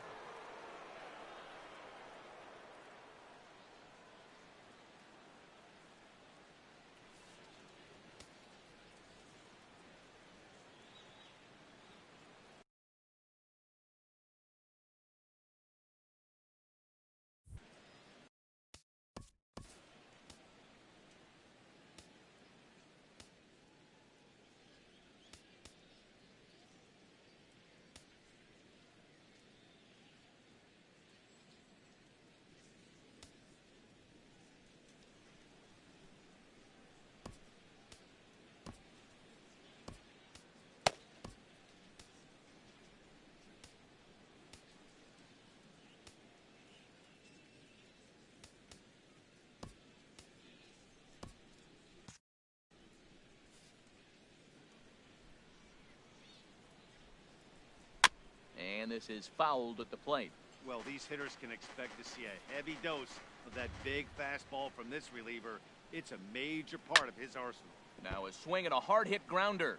and this is fouled at the plate. Well, these hitters can expect to see a heavy dose of that big fastball from this reliever. It's a major part of his arsenal. Now a swing and a hard hit grounder.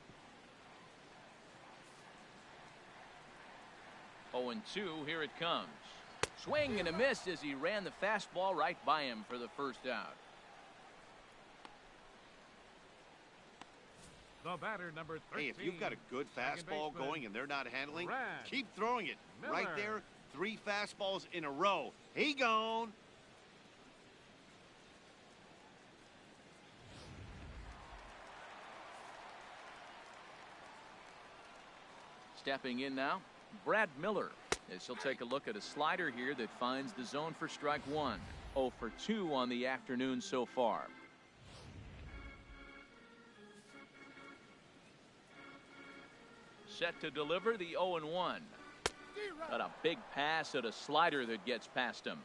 0-2, here it comes. Swing and a miss as he ran the fastball right by him for the first out. The batter, number 13. Hey, if you've got a good fastball going and they're not handling, keep throwing it. Miller. Right there, 3 fastballs in a row. He gone. Stepping in now, Brad Miller, as he'll take a look at a slider here that finds the zone for strike 1. 0 for 2 on the afternoon so far. Set to deliver the 0-1. Got a big pass at a slider that gets past him.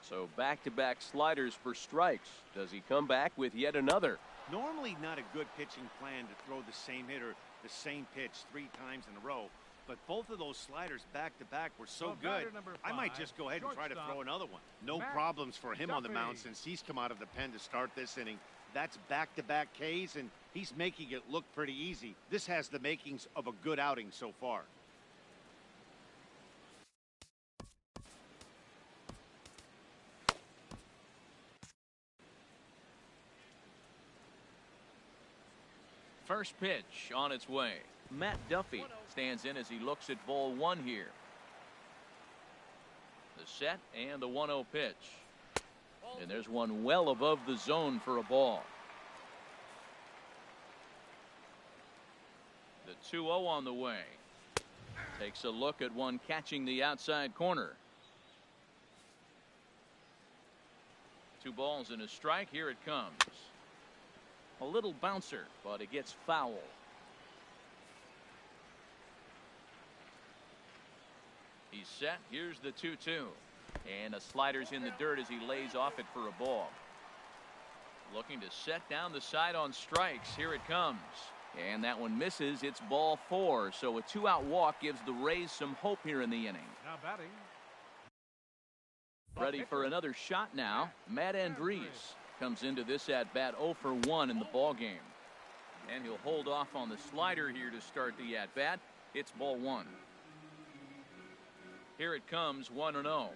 So back-to-back sliders for strikes. Does he come back with yet another? Normally not a good pitching plan to throw the same hitter the same pitch 3 times in a row, but both of those sliders back-to-back were so good, I might just go ahead and try to throw another one. No problems for him on the mound since he's come out of the pen to start this inning. That's back-to-back Ks, and he's making it look pretty easy. This has the makings of a good outing so far. First pitch on its way. Matt Duffy stands in as he looks at ball 1 here. The set and the 1-0 pitch. And there's one well above the zone for a ball. The 2-0 on the way. Takes a look at one catching the outside corner. 2 balls and a strike. Here it comes. A little bouncer, but it gets foul. He's set. Here's the 2-2. And a slider's in the dirt as he lays off it for a ball. Looking to set down the side on strikes. Here it comes. And that one misses. It's ball 4. So a 2-out walk gives the Rays some hope here in the inning. Now batting. Ready for another shot now. Matt Andriese comes into this at bat 0 for 1 in the ball game. And he'll hold off on the slider here to start the at bat. It's ball 1. Here it comes, 1-0.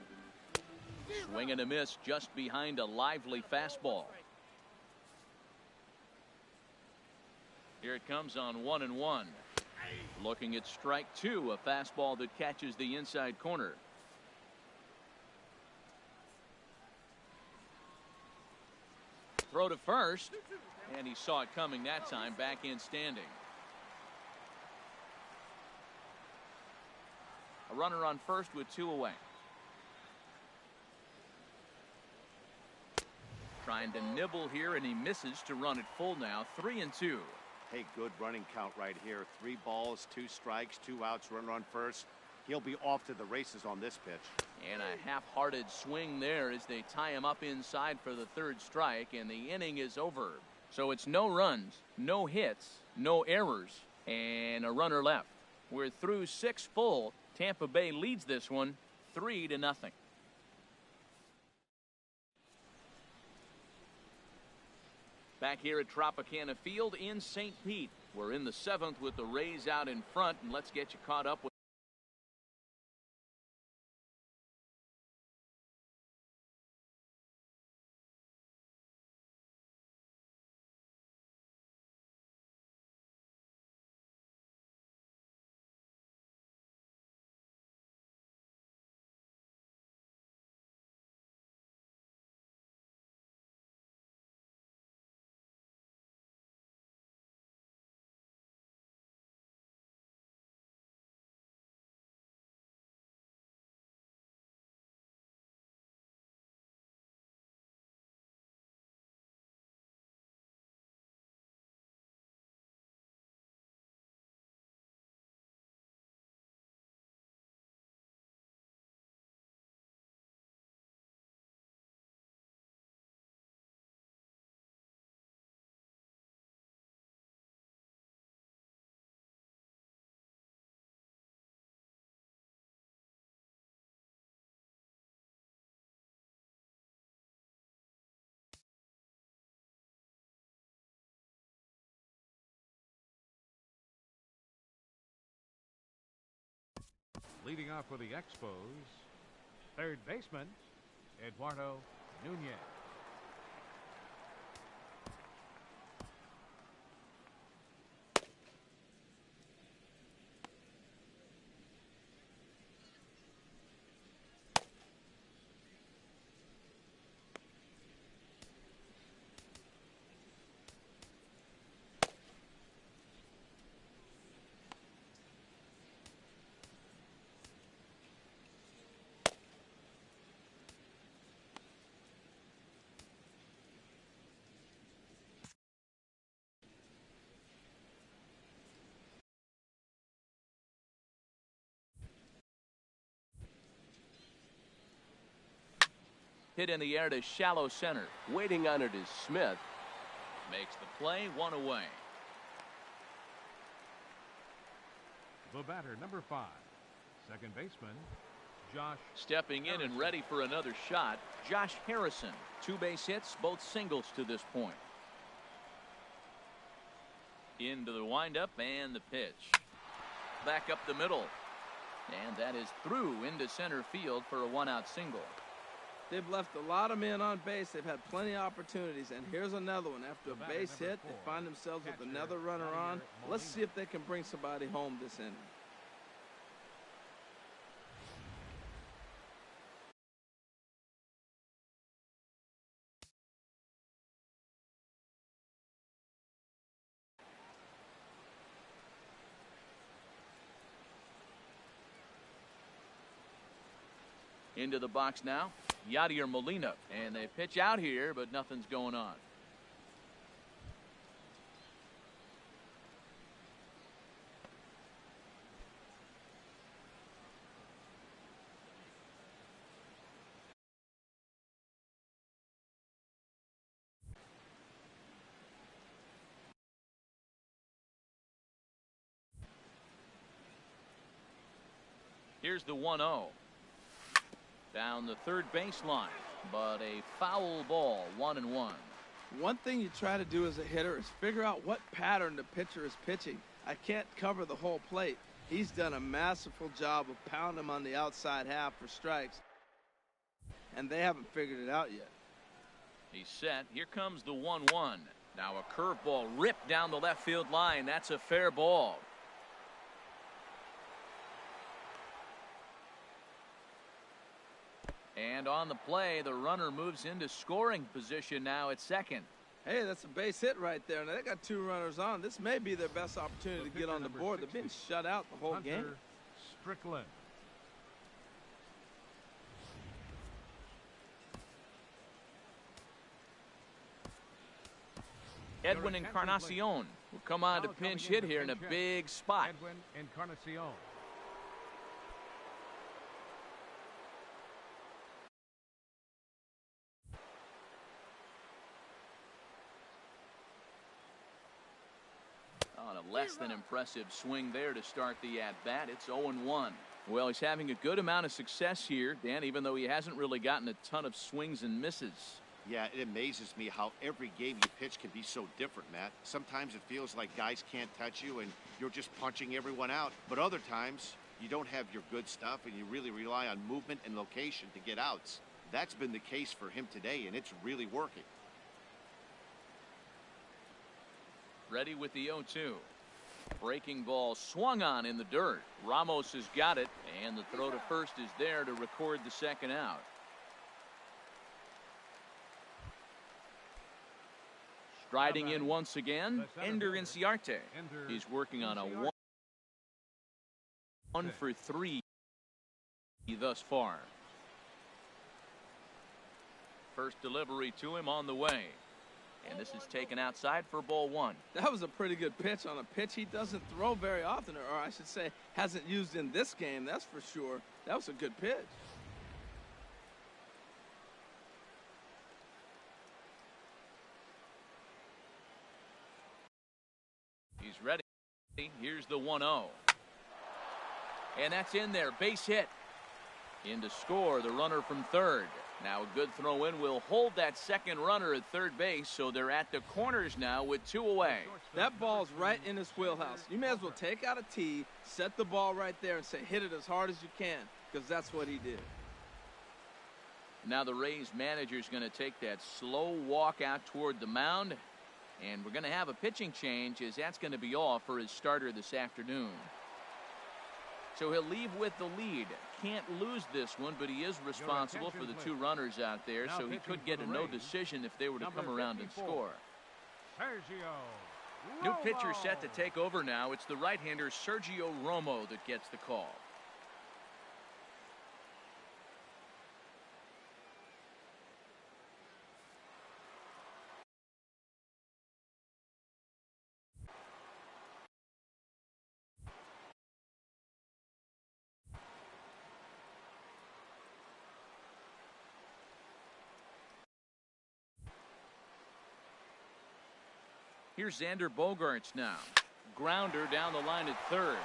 Swing and a miss just behind a lively fastball. Here it comes on 1-1. Looking at strike 2, a fastball that catches the inside corner. Throw to first, and he saw it coming that time. Back in standing. A runner on first with 2 away. Trying to nibble here, and he misses to run it full now. 3-2. Hey, good running count right here. 3 balls, 2 strikes, 2 outs, runner on first. He'll be off to the races on this pitch. And a half-hearted swing there as they tie him up inside for the 3rd strike, and the inning is over. So it's no runs, no hits, no errors, and a runner left. We're through 6 full. Tampa Bay leads this one 3-0. Back here at Tropicana Field in St. Pete. We're in the 7th with the Rays out in front, and let's get you caught up with Leading off for the Expos, third baseman, Eduardo Nunez. Hit in the air to shallow center. Waiting on it is Smith. Makes the play, one away. The batter, number 5, second baseman, Josh. Stepping in and ready for another shot, Josh Harrison. 2 base hits, both singles to this point. Into the windup and the pitch. Back up the middle. And that is through into center field for a 1-out single. They've left a lot of men on base. They've had plenty of opportunities. And here's another one. After a base hit, they find themselves with another runner on. Let's see if they can bring somebody home this inning. Into the box now, Yadier Molina. And they pitch out here, but nothing's going on. Here's the 1-0. Down the third baseline, but a foul ball, 1-1. One thing you try to do as a hitter is figure out what pattern the pitcher is pitching. I can't cover the whole plate. He's done a masterful job of pounding him on the outside half for strikes, and they haven't figured it out yet. He's set. Here comes the 1-1. Now a curveball ripped down the left field line. That's a fair ball. And on the play, the runner moves into scoring position now at second. Hey, that's a base hit right there. Now they got 2 runners on. This may be their best opportunity to get on the board. They've been shut out the whole game. Strickland. Edwin Encarnacion will come on to pinch hit here in a big spot. Edwin Encarnacion. On a less than impressive swing there to start the at-bat. It's 0-1. Well, he's having a good amount of success here, Dan, even though he hasn't really gotten a ton of swings and misses. Yeah, it amazes me how every game you pitch can be so different, Matt. Sometimes it feels like guys can't touch you and you're just punching everyone out. But other times, you don't have your good stuff and you really rely on movement and location to get outs. That's been the case for him today, and it's really working. Ready with the 0-2. Breaking ball swung on in the dirt. Ramos has got it, and the throw to first is there to record the second out. Striding in once again, Ender Inciarte. He's working on a 1 for 3 thus far. First delivery to him on the way. And this is taken outside for ball 1. That was a pretty good pitch on a pitch he doesn't throw very often, or I should say hasn't used in this game, that's for sure. That was a good pitch. He's ready. Here's the 1-0. And that's in there. Base hit. In to score the runner from third. Now a good throw in will hold that second runner at third base, so they're at the corners now with 2 away. That ball's right in his wheelhouse. You may as well take out a tee, set the ball right there, and say hit it as hard as you can, because that's what he did. Now the Rays manager's going to take that slow walk out toward the mound, and we're going to have a pitching change, as that's going to be all for his starter this afternoon. So he'll leave with the lead. Can't lose this one, but he is responsible for the 2 runners out there, so he could get a no decision if they were to come around and score. New pitcher set to take over now. It's the right-hander Sergio Romo that gets the call. Here's Xander Bogaerts now. Grounder down the line at third.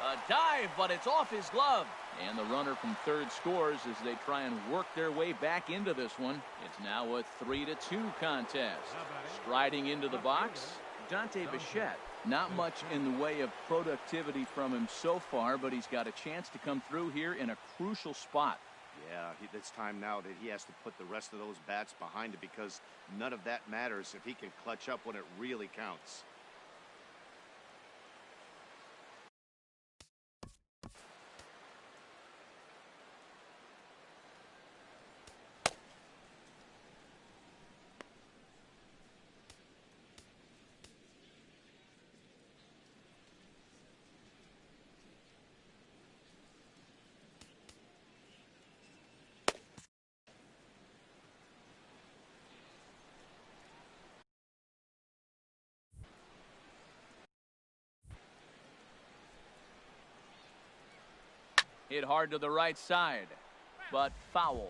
A dive, but it's off his glove. And the runner from third scores as they try and work their way back into this one. It's now a 3-2 contest. Striding into the box, Dante Bichette. Not much in the way of productivity from him so far, but he's got a chance to come through here in a crucial spot. Yeah, it's time now that he has to put the rest of those bats behind it, because none of that matters if he can clutch up when it really counts. Hit hard to the right side, but foul.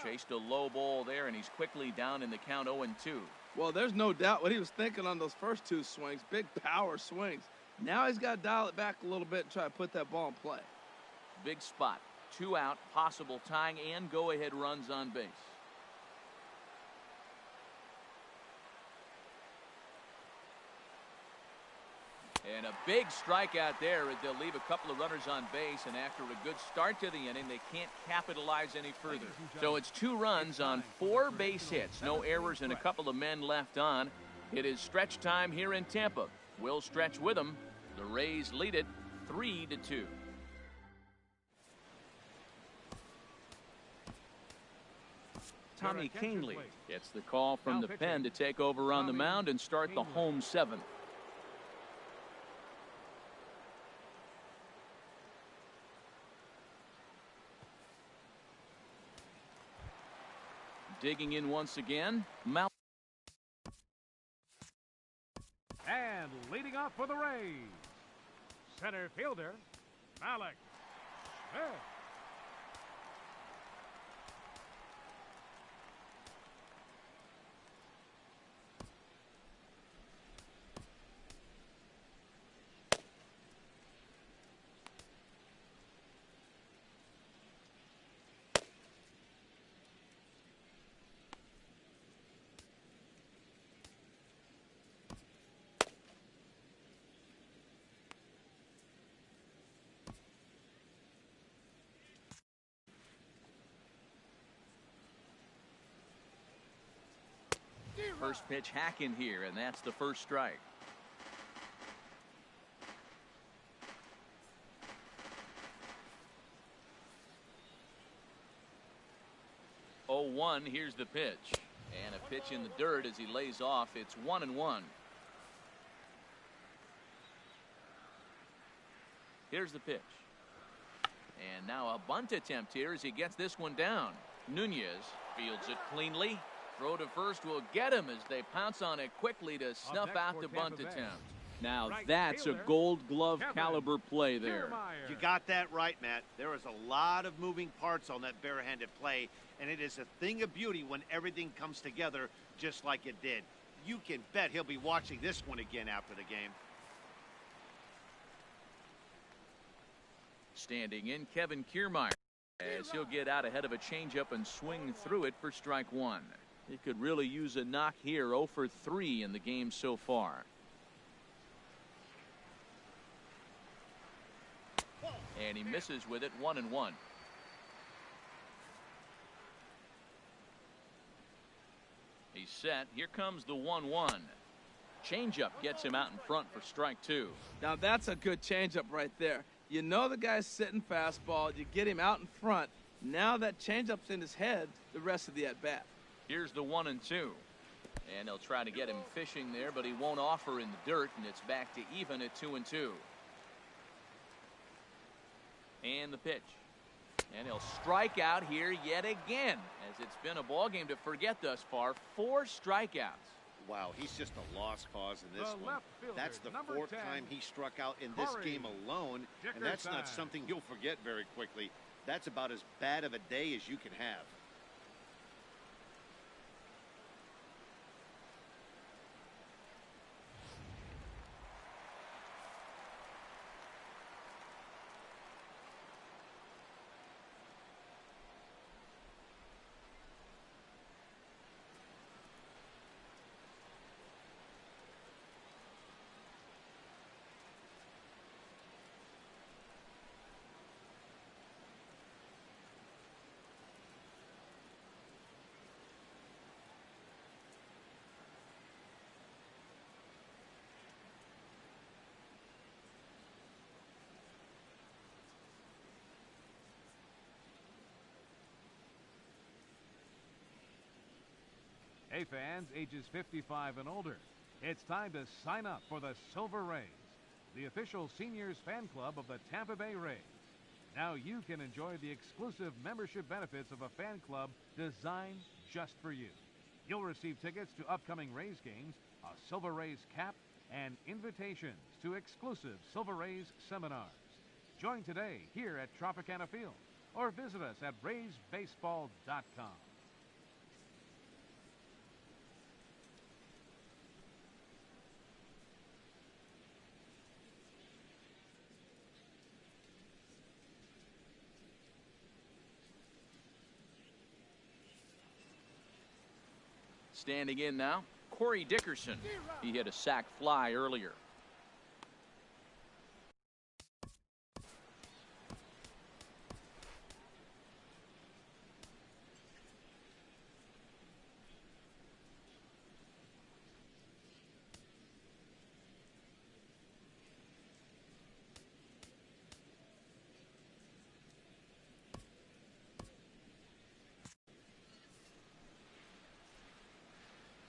Chased a low ball there, and he's quickly down in the count 0-2. Well, there's no doubt what he was thinking on those first 2 swings. Big power swings. Now he's got to dial it back a little bit and try to put that ball in play. Big spot. 2 out, possible tying and go-ahead runs on base. And a big strikeout there. They'll leave a couple of runners on base, and after a good start to the inning, they can't capitalize any further. So it's 2 runs on 4 base hits. No errors and a couple of men left on. It is stretch time here in Tampa. We'll stretch with them. The Rays lead it 3-2. Tommy Kahnle gets the call from the pen to take over on the mound and start the home 7th. Digging in once again, Malik. And leading off for the Rays, center fielder, Malik Smith. First pitch hack in here, and that's the first strike. Oh, 1, here's the pitch. And a pitch in the dirt as he lays off. It's 1-1. Here's the pitch. And now a bunt attempt here as he gets this one down. Nunez fields it cleanly. Throw to first will get him as they pounce on it quickly to snuff out the bunt attempt. Now Right that's a fielder, gold glove caliber play there. Keermeyer. You got that right, Matt. There is a lot of moving parts on that barehanded play, and it is a thing of beauty when everything comes together just like it did. You can bet he'll be watching this one again after the game. Standing in, Kevin Keermeyer, as he'll get out ahead of a changeup and swing through it for strike one. He could really use a knock here. 0 for 3 in the game so far. And he misses with it. 1-1. He's set. Here comes the 1-1. Changeup gets him out in front for strike two. Now that's a good changeup right there. You know the guy's sitting fastball. You get him out in front. Now that changeup's in his head the rest of the at-bat. Here's the 1-2. And they'll try to get him fishing there, but he won't offer in the dirt, and it's back to even at 2-2. And the pitch. And he'll strike out here yet again, as it's been a ball game to forget thus far. 4 strikeouts. Wow, he's just a lost cause in this The one. left fielder, That's the number 4th 10, time he struck out in this game alone, and that's not Dickerson. something you'll forget very quickly. That's about as bad of a day as you can have. Hey fans, ages 55 and older, it's time to sign up for the Silver Rays, the official seniors fan club of the Tampa Bay Rays. Now you can enjoy the exclusive membership benefits of a fan club designed just for you. You'll receive tickets to upcoming Rays games, a Silver Rays cap, and invitations to exclusive Silver Rays seminars. Join today here at Tropicana Field or visit us at RaysBaseball.com. Standing in now, Corey Dickerson. He hit a sac fly earlier.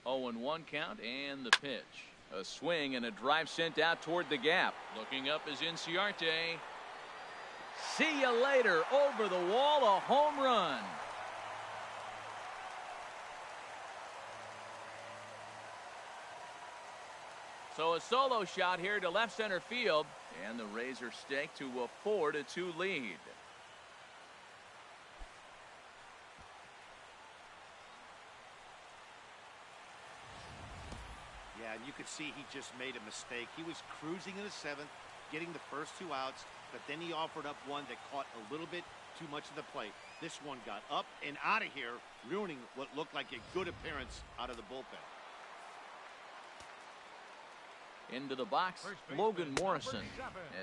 Oh, 0-1 count and the pitch. A swing and a drive sent out toward the gap. Looking up is Inciarte. See you later. Over the wall, a home run. So a solo shot here to left center field, and the Rays are staked to a 4-2 lead. Yeah, and you could see he just made a mistake. He was cruising in the 7th, getting the first 2 outs, but then he offered up one that caught a little bit too much of the plate. This one got up and out of here, ruining what looked like a good appearance out of the bullpen. Into the box, Logan Morrison,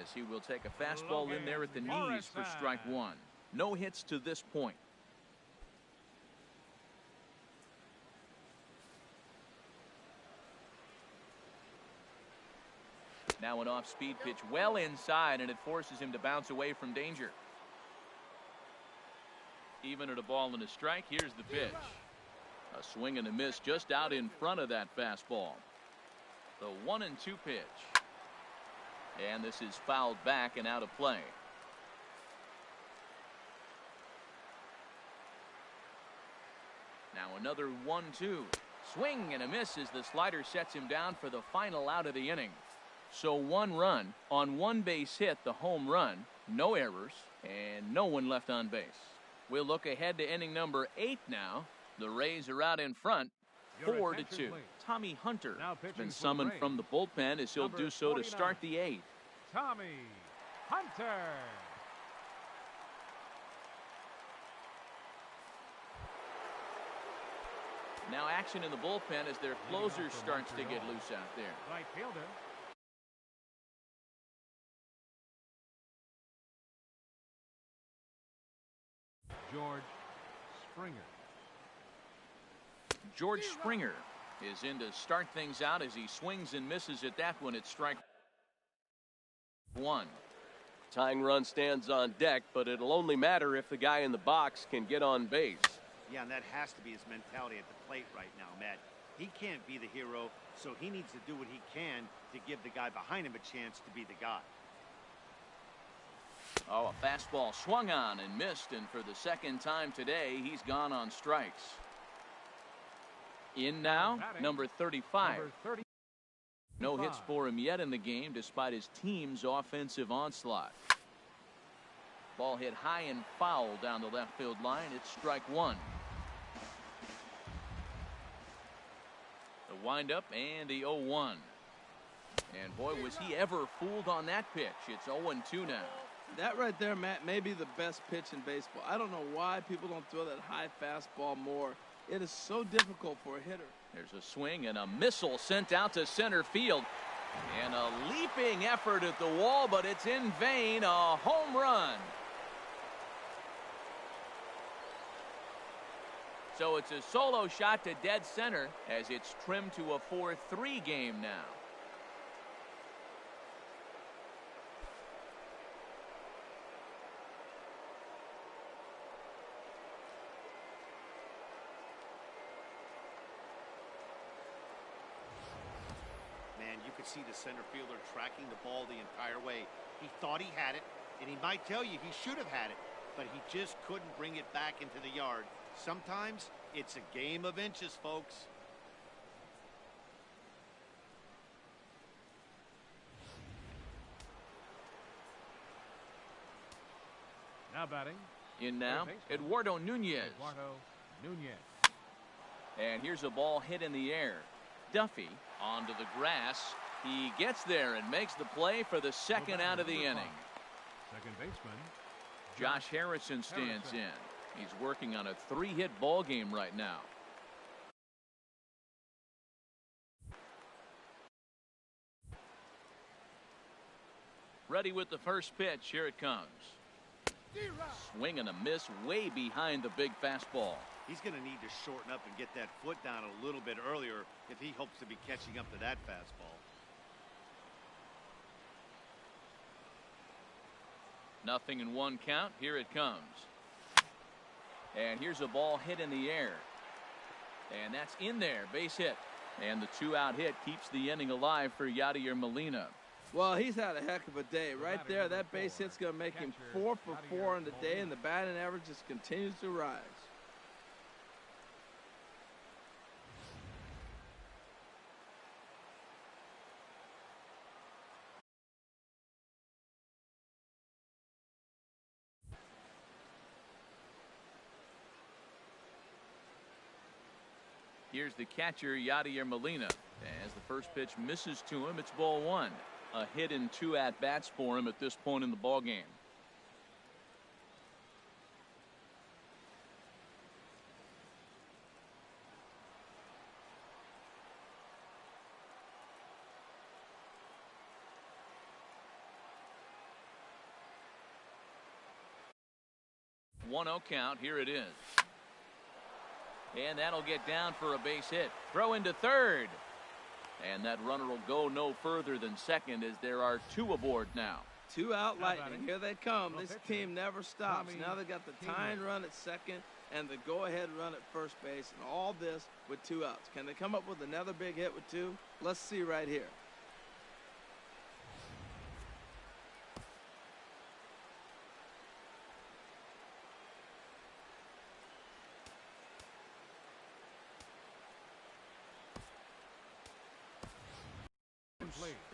as he will take a fastball in there at the knees for strike one. No hits to this point. Now an off-speed pitch well inside, and it forces him to bounce away from danger. Even at a ball and a strike, here's the pitch. A swing and a miss just out in front of that fastball. The 1-2 pitch. And this is fouled back and out of play. Now another 1-2. Swing and a miss as the slider sets him down for the final out of the inning. So 1 run on 1 base hit, the home run, no errors, and no one left on base. We'll look ahead to inning number 8 now. The Rays are out in front, 4-2. Tommy Hunter has been summoned from the bullpen as he'll do so to start the 8th. Tommy Hunter. Now action in the bullpen as their closer starts to get loose out there. Right fielder. George Springer. George Springer is in to start things out as he swings and misses at that one. It's strike 1. Tying run stands on deck, but it'll only matter if the guy in the box can get on base. Yeah, and that has to be his mentality at the plate right now, Matt. He can't be the hero, so he needs to do what he can to give the guy behind him a chance to be the guy. Oh, a fastball swung on and missed, and for the second time today, he's gone on strikes. In now, number 35. No hits for him yet in the game despite his team's offensive onslaught. Ball hit high and foul down the left field line. It's strike 1. The windup and the 0-1. And boy, was he ever fooled on that pitch. It's 0-2 now. That right there, Matt, may be the best pitch in baseball. I don't know why people don't throw that high fastball more. It is so difficult for a hitter. There's a swing and a missile sent out to center field. And a leaping effort at the wall, but it's in vain. A home run. So it's a solo shot to dead center as it's trimmed to a 4-3 game now. Man, you could see the center fielder tracking the ball the entire way. He thought he had it, and he might tell you he should have had it, but he just couldn't bring it back into the yard. Sometimes it's a game of inches, folks. Now batting. In now, Eduardo Nunez. And here's a ball hit in the air. Duffy onto the grass. He gets there and makes the play for the second out of the inning. Second baseman Josh Harrison stands in. He's working on a 3-hit ball game right now. Ready with the first pitch. Here it comes. Swing and a miss way behind the big fastball. He's going to need to shorten up and get that foot down a little bit earlier if he hopes to be catching up to that fastball. Nothing in 1 count. Here it comes. And here's a ball hit in the air. And that's in there. Base hit. And the 2-out hit keeps the inning alive for Yadier Molina. Well, he's had a heck of a day. Right there, that base hit's going to make him 4 for 4 on the day, and the batting average just continues to rise. Here's the catcher, Yadier Molina. As the first pitch misses to him, it's ball 1. A hit in 2 at-bats for him at this point in the ball game. One 0 count. Here it is. And that'll get down for a base hit. Throw into third. And that runner will go no further than second as there are 2 aboard now. 2 out Lightning. Here they come. This team never stops. Now they got the tying run at second and the go-ahead run at first base. And all this with 2 outs. Can they come up with another big hit with 2? Let's see right here.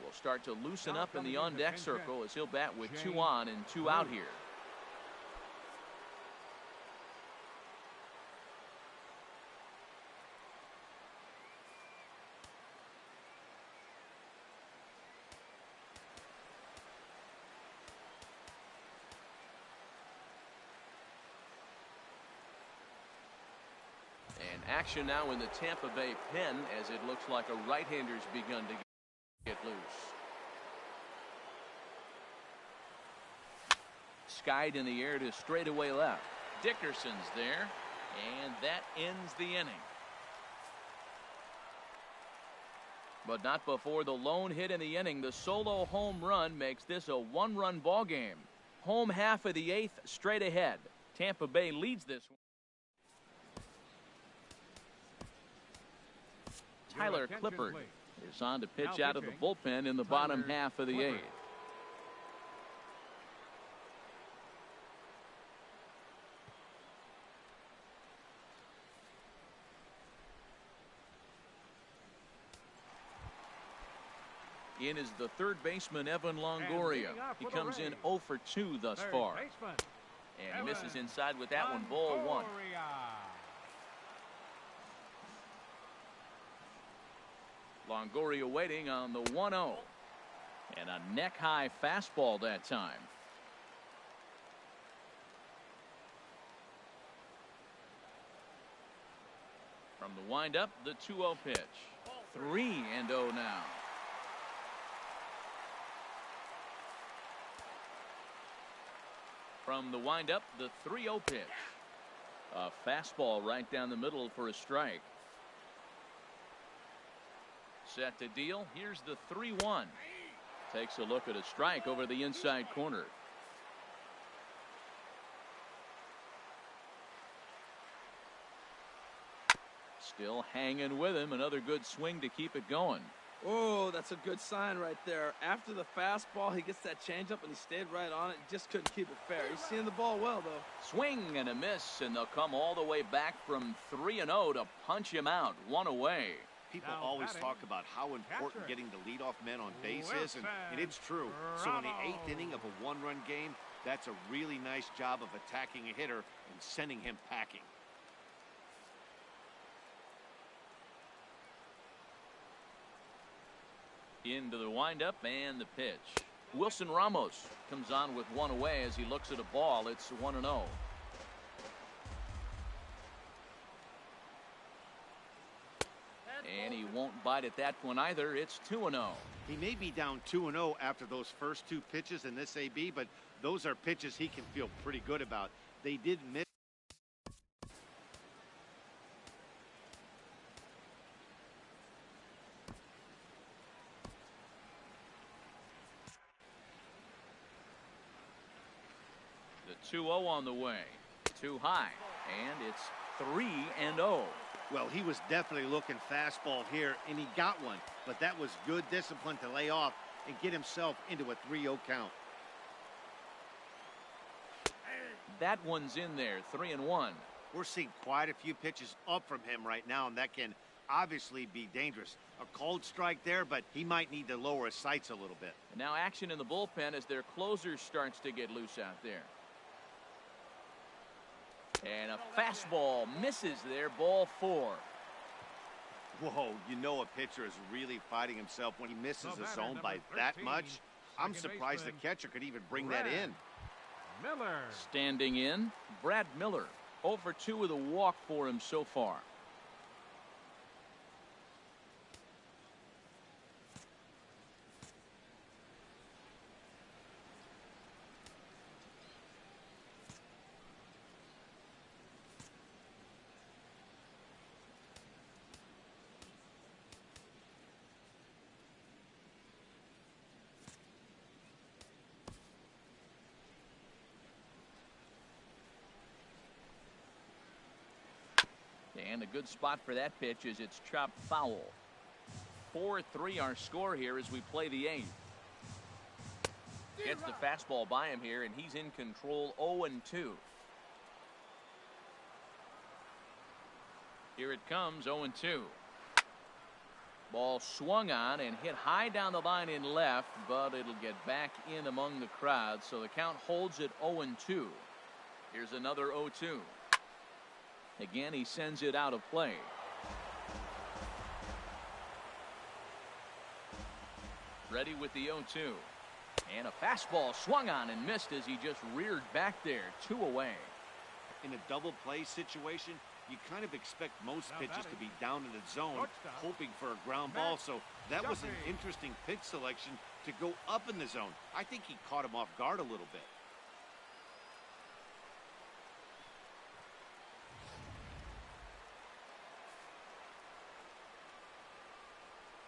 Will start to loosen up in the on-deck circle as he'll bat with 2 on and 2 out here. Action now in the Tampa Bay pen as it looks like a right-hander's begun to get loose. Skied in the air to straightaway left. Dickerson's there, and that ends the inning. But not before the lone hit in the inning. The solo home run makes this a 1-run ball game. Home half of the 8th straight ahead. Tampa Bay leads this one. Tyler Clippard is on to pitch out of the bullpen in the bottom half of the 8th. In is the third baseman, Evan Longoria. He comes in 0 for 2 thus far. And he misses inside with that one, ball 1. Longoria waiting on the 1-0. And a neck-high fastball that time. From the windup, the 2-0 pitch. 3-0 now. From the windup, the 3-0 pitch. A fastball right down the middle for a strike. Set to deal. Here's the 3-1. Takes a look at a strike over the inside corner. Still hanging with him. Another good swing to keep it going. Oh, that's a good sign right there. After the fastball, he gets that changeup, and he stayed right on it. Just couldn't keep it fair. He's seeing the ball well, though. Swing and a miss, and they'll come all the way back from 3-0 to punch him out. 1 away. People always talk about how important getting the leadoff man on base is, and it's true. So in the 8th inning of a 1-run game, that's a really nice job of attacking a hitter and sending him packing. Into the windup and the pitch. Wilson Ramos comes on with 1 away as he looks at a ball. It's 1-0. And he won't bite at that one either. It's 2-0. He may be down 2-0 after those first 2 pitches in this AB, but those are pitches he can feel pretty good about. They did miss. The 2-0 on the way. Too high. And it's 3-0. Well, he was definitely looking fastball here, and he got one. But that was good discipline to lay off and get himself into a 3-0 count. That one's in there, 3-1. We're seeing quite a few pitches up from him right now, and that can obviously be dangerous. A cold strike there, but he might need to lower his sights a little bit. And now action in the bullpen as their closer starts to get loose out there. And a fastball misses there, ball 4. Whoa, you know a pitcher is really fighting himself when he misses a zone by that much. I'm surprised the catcher could even bring that in. Miller. Standing in, Brad Miller. 0 for 2 with a walk for him so far. And a good spot for that pitch is it's chopped foul. 4-3 our score here as we play the 8th. Gets the fastball by him here, and he's in control 0-2. Here it comes, 0-2. Ball swung on and hit high down the line in left, but it'll get back in among the crowd, so the count holds at 0-2. Here's another 0-2. Again, he sends it out of play. Ready with the 0-2. And a fastball swung on and missed as he just reared back there. 2 away. In a double play situation, you kind of expect most pitches to be down in the zone, hoping for a ground ball. So that was an interesting pitch selection to go up in the zone. I think he caught him off guard a little bit.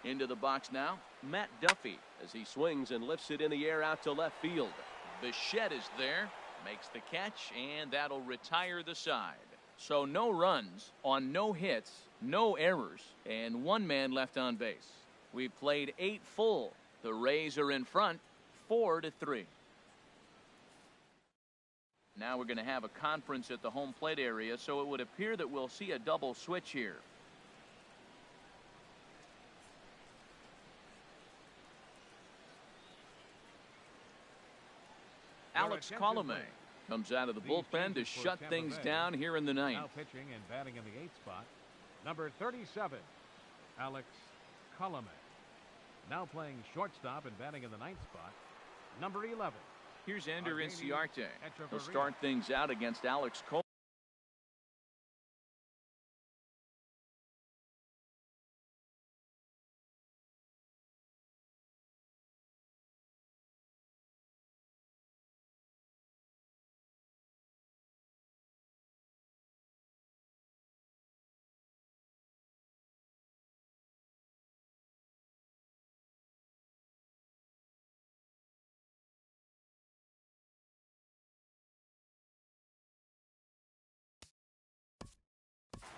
Into the box now, Matt Duffy, as he swings and lifts it in the air out to left field. Bichette is there, makes the catch, and that'll retire the side. So no runs on no hits, no errors, and 1 man left on base. We've played 8 full. The Rays are in front, 4-3. Now we're going to have a conference at the home plate area, so it would appear that we'll see a double switch here. Alex Keermeyer comes out of the bullpen to shut things down here in the 9th. Now pitching and batting in the 8th spot, number 37, Alex Keermeyer. Now playing shortstop and batting in the 9th spot, number 11. Here's Ender Inciarte. He'll start things out against Alex Cole.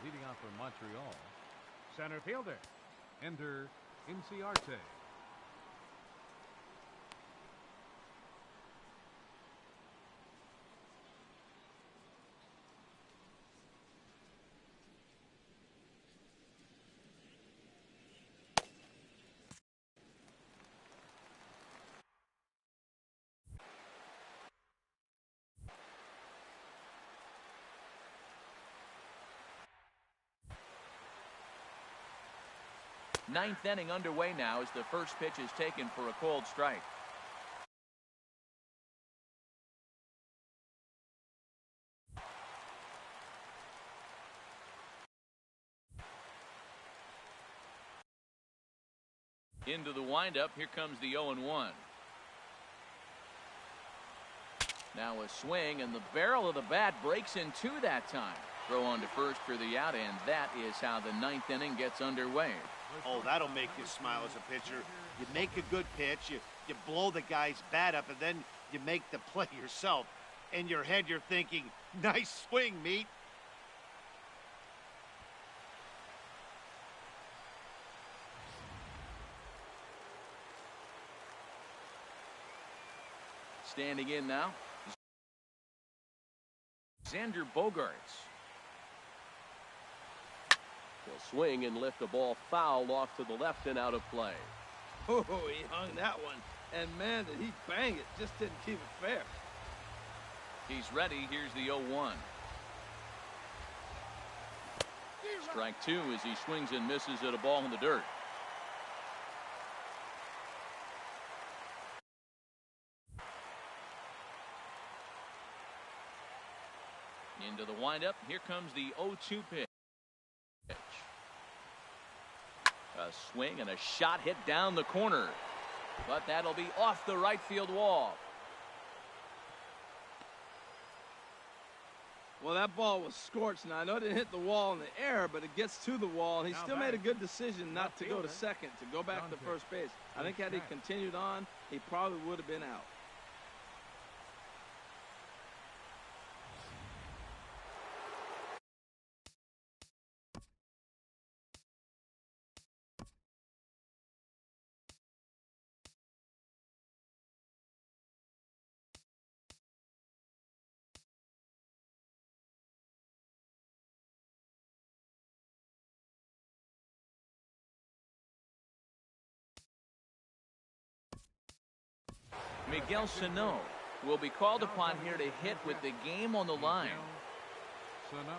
Leading off for Montreal, center fielder, Ender Inciarte. Ninth inning underway now as the first pitch is taken for a called strike. Into the windup. Here comes the 0-1. Now a swing, and the barrel of the bat breaks in 2 that time. Throw on to first for the out, and that is how the 9th inning gets underway. Oh, that'll make you smile as a pitcher. You make a good pitch, you blow the guy's bat up, and then you make the play yourself. In your head, you're thinking, nice swing, meat. Standing in now, Xander Bogaerts. He'll swing and lift the ball foul off to the left and out of play. Oh, he hung that one. And, man, did he bang it. Just didn't keep it fair. He's ready. Here's the 0-1. Strike 2 as he swings and misses at a ball in the dirt. Into the windup. Here comes the 0-2 pitch. A swing and a shot hit down the corner, but that'll be off the right field wall. Well, that ball was scorched. Now, I know it didn't hit the wall in the air, but it gets to the wall, and he still made a good decision not to go to second, to go back to first base. I think had he continued on, he probably would have been out. Miguel Sano will be called upon here to hit with the game on the line. Sano.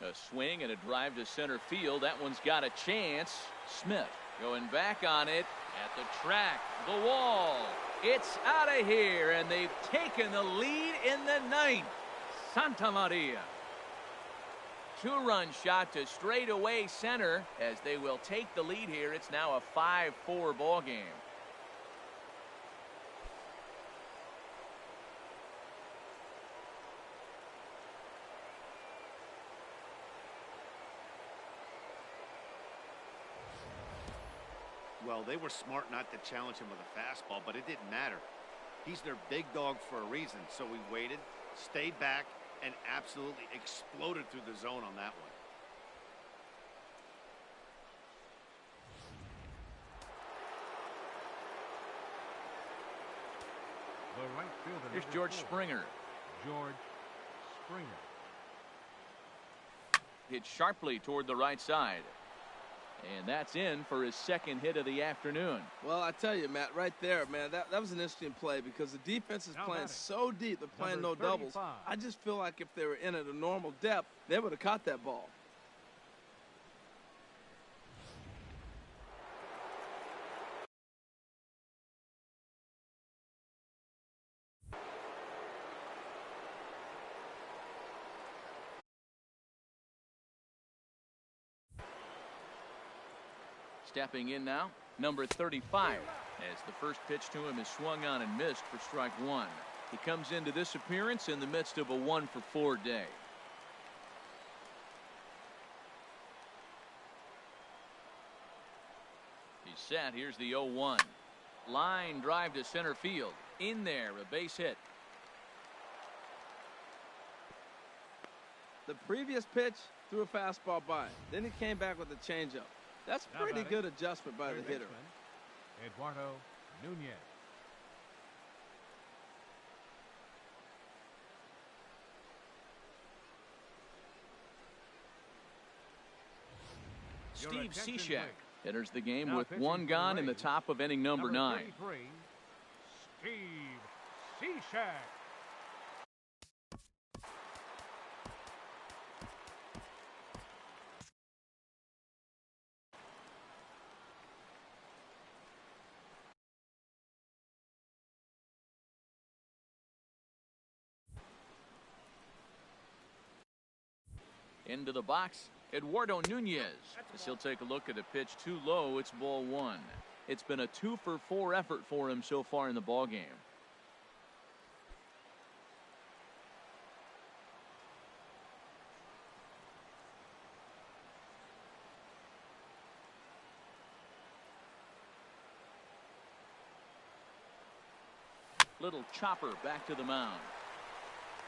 A swing and a drive to center field. That one's got a chance. Smith going back on it at the track, the wall. It's out of here, and they've taken the lead in the ninth. Santa Maria. Two-run shot to straightaway center as they will take the lead here. It's now a 5-4 ball game. Well, they were smart not to challenge him with a fastball, but it didn't matter. He's their big dog for a reason, so we waited, stayed back, and absolutely exploded through the zone on that one. The right fielder. Here's George Springer. George Springer. Hit sharply toward the right side. And that's in for his second hit of the afternoon. Well, I tell you, Matt, right there, man, that was an interesting play because the defense is playing so deep. They're playing no doubles. I just feel like if they were in at a normal depth, they would have caught that ball. Stepping in now, number 35, as the first pitch to him is swung on and missed for strike one. He comes into this appearance in the midst of a 1-for-4 day. He's set. Here's the 0-1. Line drive to center field. In there, a base hit. The previous pitch threw a fastball by. Then he came back with a changeup. That's pretty good adjustment by the hitter. Eduardo Nunez. Steve Cishek enters the game with one gone in the top of inning number 9. Steve Cishek. Into the box, Eduardo Nunez. As he'll take a look at a pitch too low, it's ball 1. It's been a 2-for-4 effort for him so far in the ball game. Little chopper back to the mound.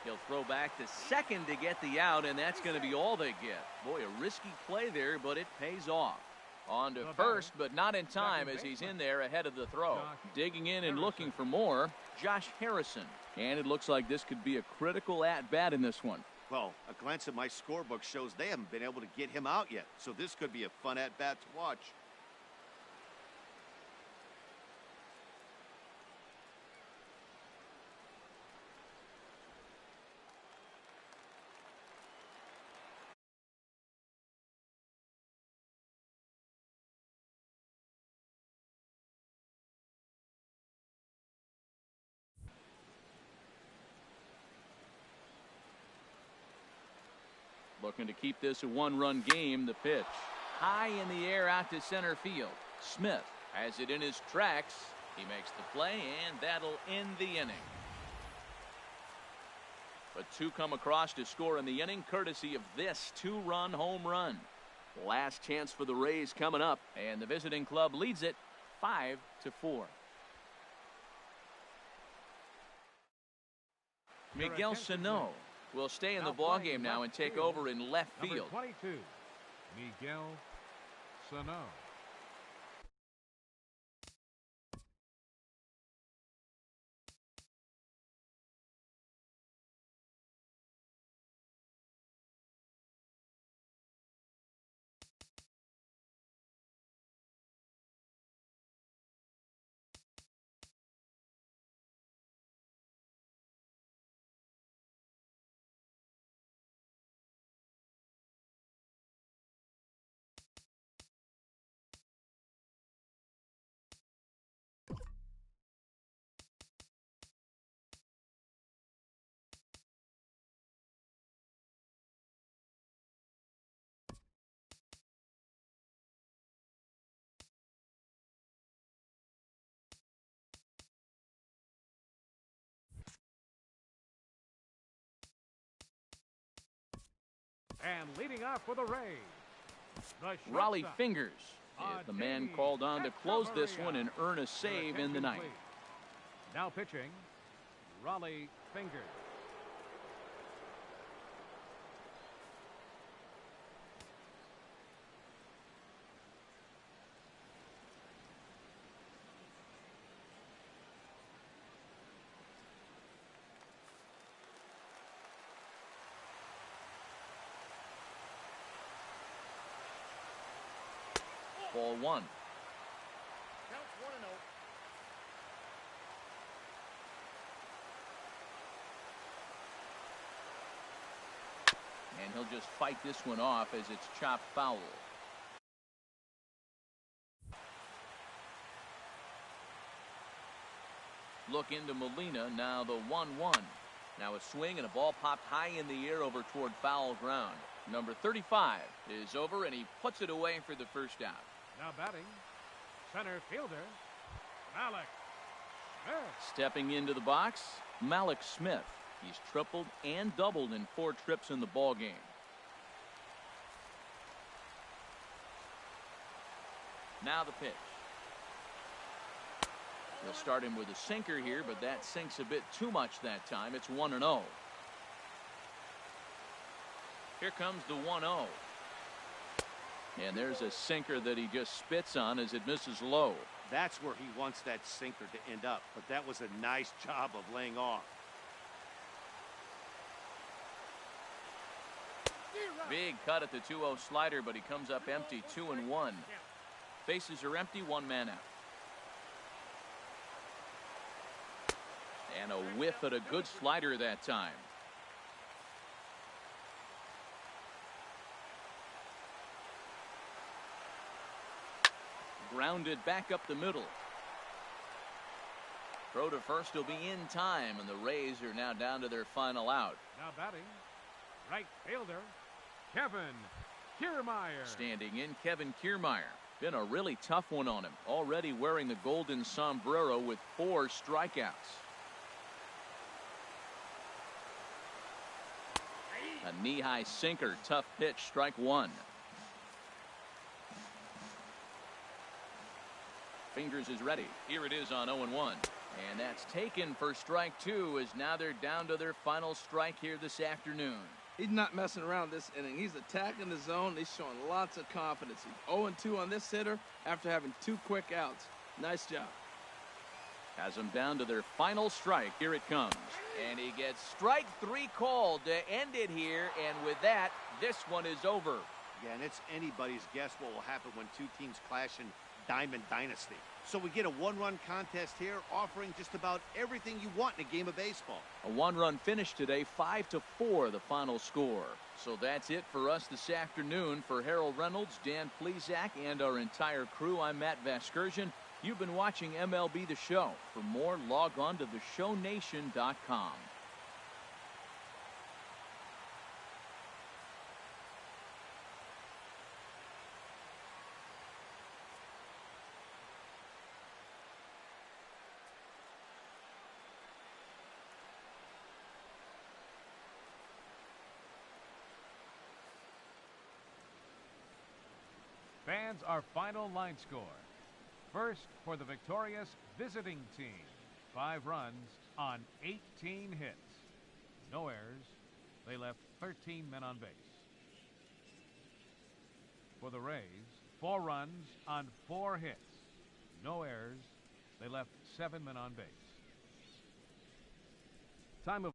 He'll throw back to second to get the out, and that's going to be all they get. Boy, a risky play there, but it pays off. On to first, but not in time as he's in there ahead of the throw. Digging in and looking for more, Josh Harrison. And it looks like this could be a critical at-bat in this one. Well, a glance at my scorebook shows they haven't been able to get him out yet, so this could be a fun at-bat to watch. Looking to keep this a one-run game. The pitch high in the air out to center field. Smith has it in his tracks. He makes the play, and that'll end the inning. But 2 come across to score in the inning, courtesy of this 2-run home run. Last chance for the Rays coming up, and the visiting club leads it 5-4. Miguel Sano will stay in the ballgame now and take over in left field. Number 22, Miguel Sano. And leading off for the Rays, Raleigh Fingers is the man called on to close this one and earn a save in the ninth. Now pitching, Raleigh Fingers. Ball one. Counts 1-0. And he'll just fight this one off as it's chopped foul. Look into Molina, now the 1-1. Now a swing and a ball popped high in the air over toward foul ground. Number 35 is over and he puts it away for the first out. Now batting, center fielder, Malik Smith. Stepping into the box, Malik Smith. He's tripled and doubled in 4 trips in the ball game. Now the pitch. They'll start him with a sinker here, but that sinks a bit too much that time. It's 1-0. Here comes the 1-0. And there's a sinker that he just spits on as it misses low. That's where he wants that sinker to end up, but that was a nice job of laying off. Big cut at the 2-0 slider, but he comes up empty, 2-1. Bases are empty, 1 man out. And a whiff at a good slider that time. Grounded back up the middle. Throw to first will be in time, and the Rays are now down to their final out. Now batting, right fielder, Kevin Keermeyer. Standing in, Kevin Keermeyer. Been a really tough one on him. Already wearing the golden sombrero with 4 strikeouts. A knee-high sinker, tough pitch, strike 1. Fingers is ready. Here it is on 0-1. And that's taken for strike 2 as now they're down to their final strike here this afternoon. He's not messing around this inning. He's attacking the zone. He's showing lots of confidence. He's 0-2 on this hitter after having 2 quick outs. Nice job. Has them down to their final strike. Here it comes. And he gets strike 3 called to end it here. And with that, this one is over. Yeah, and it's anybody's guess what will happen when 2 teams clash in Diamond Dynasty. So we get a 1-run contest here, offering just about everything you want in a game of baseball. A 1-run finish today, 5-4 the final score. So that's it for us this afternoon. For Harold Reynolds, Dan Plesac, and our entire crew, I'm Matt Vasgersian. You've been watching MLB The Show. For more, log on to theshownation.com. Fans, our final line score. First for the victorious visiting team. 5 runs on 18 hits. No errors. They left 13 men on base. for the Rays. 4 runs on 4 hits. No errors. They left 7 men on base. Time of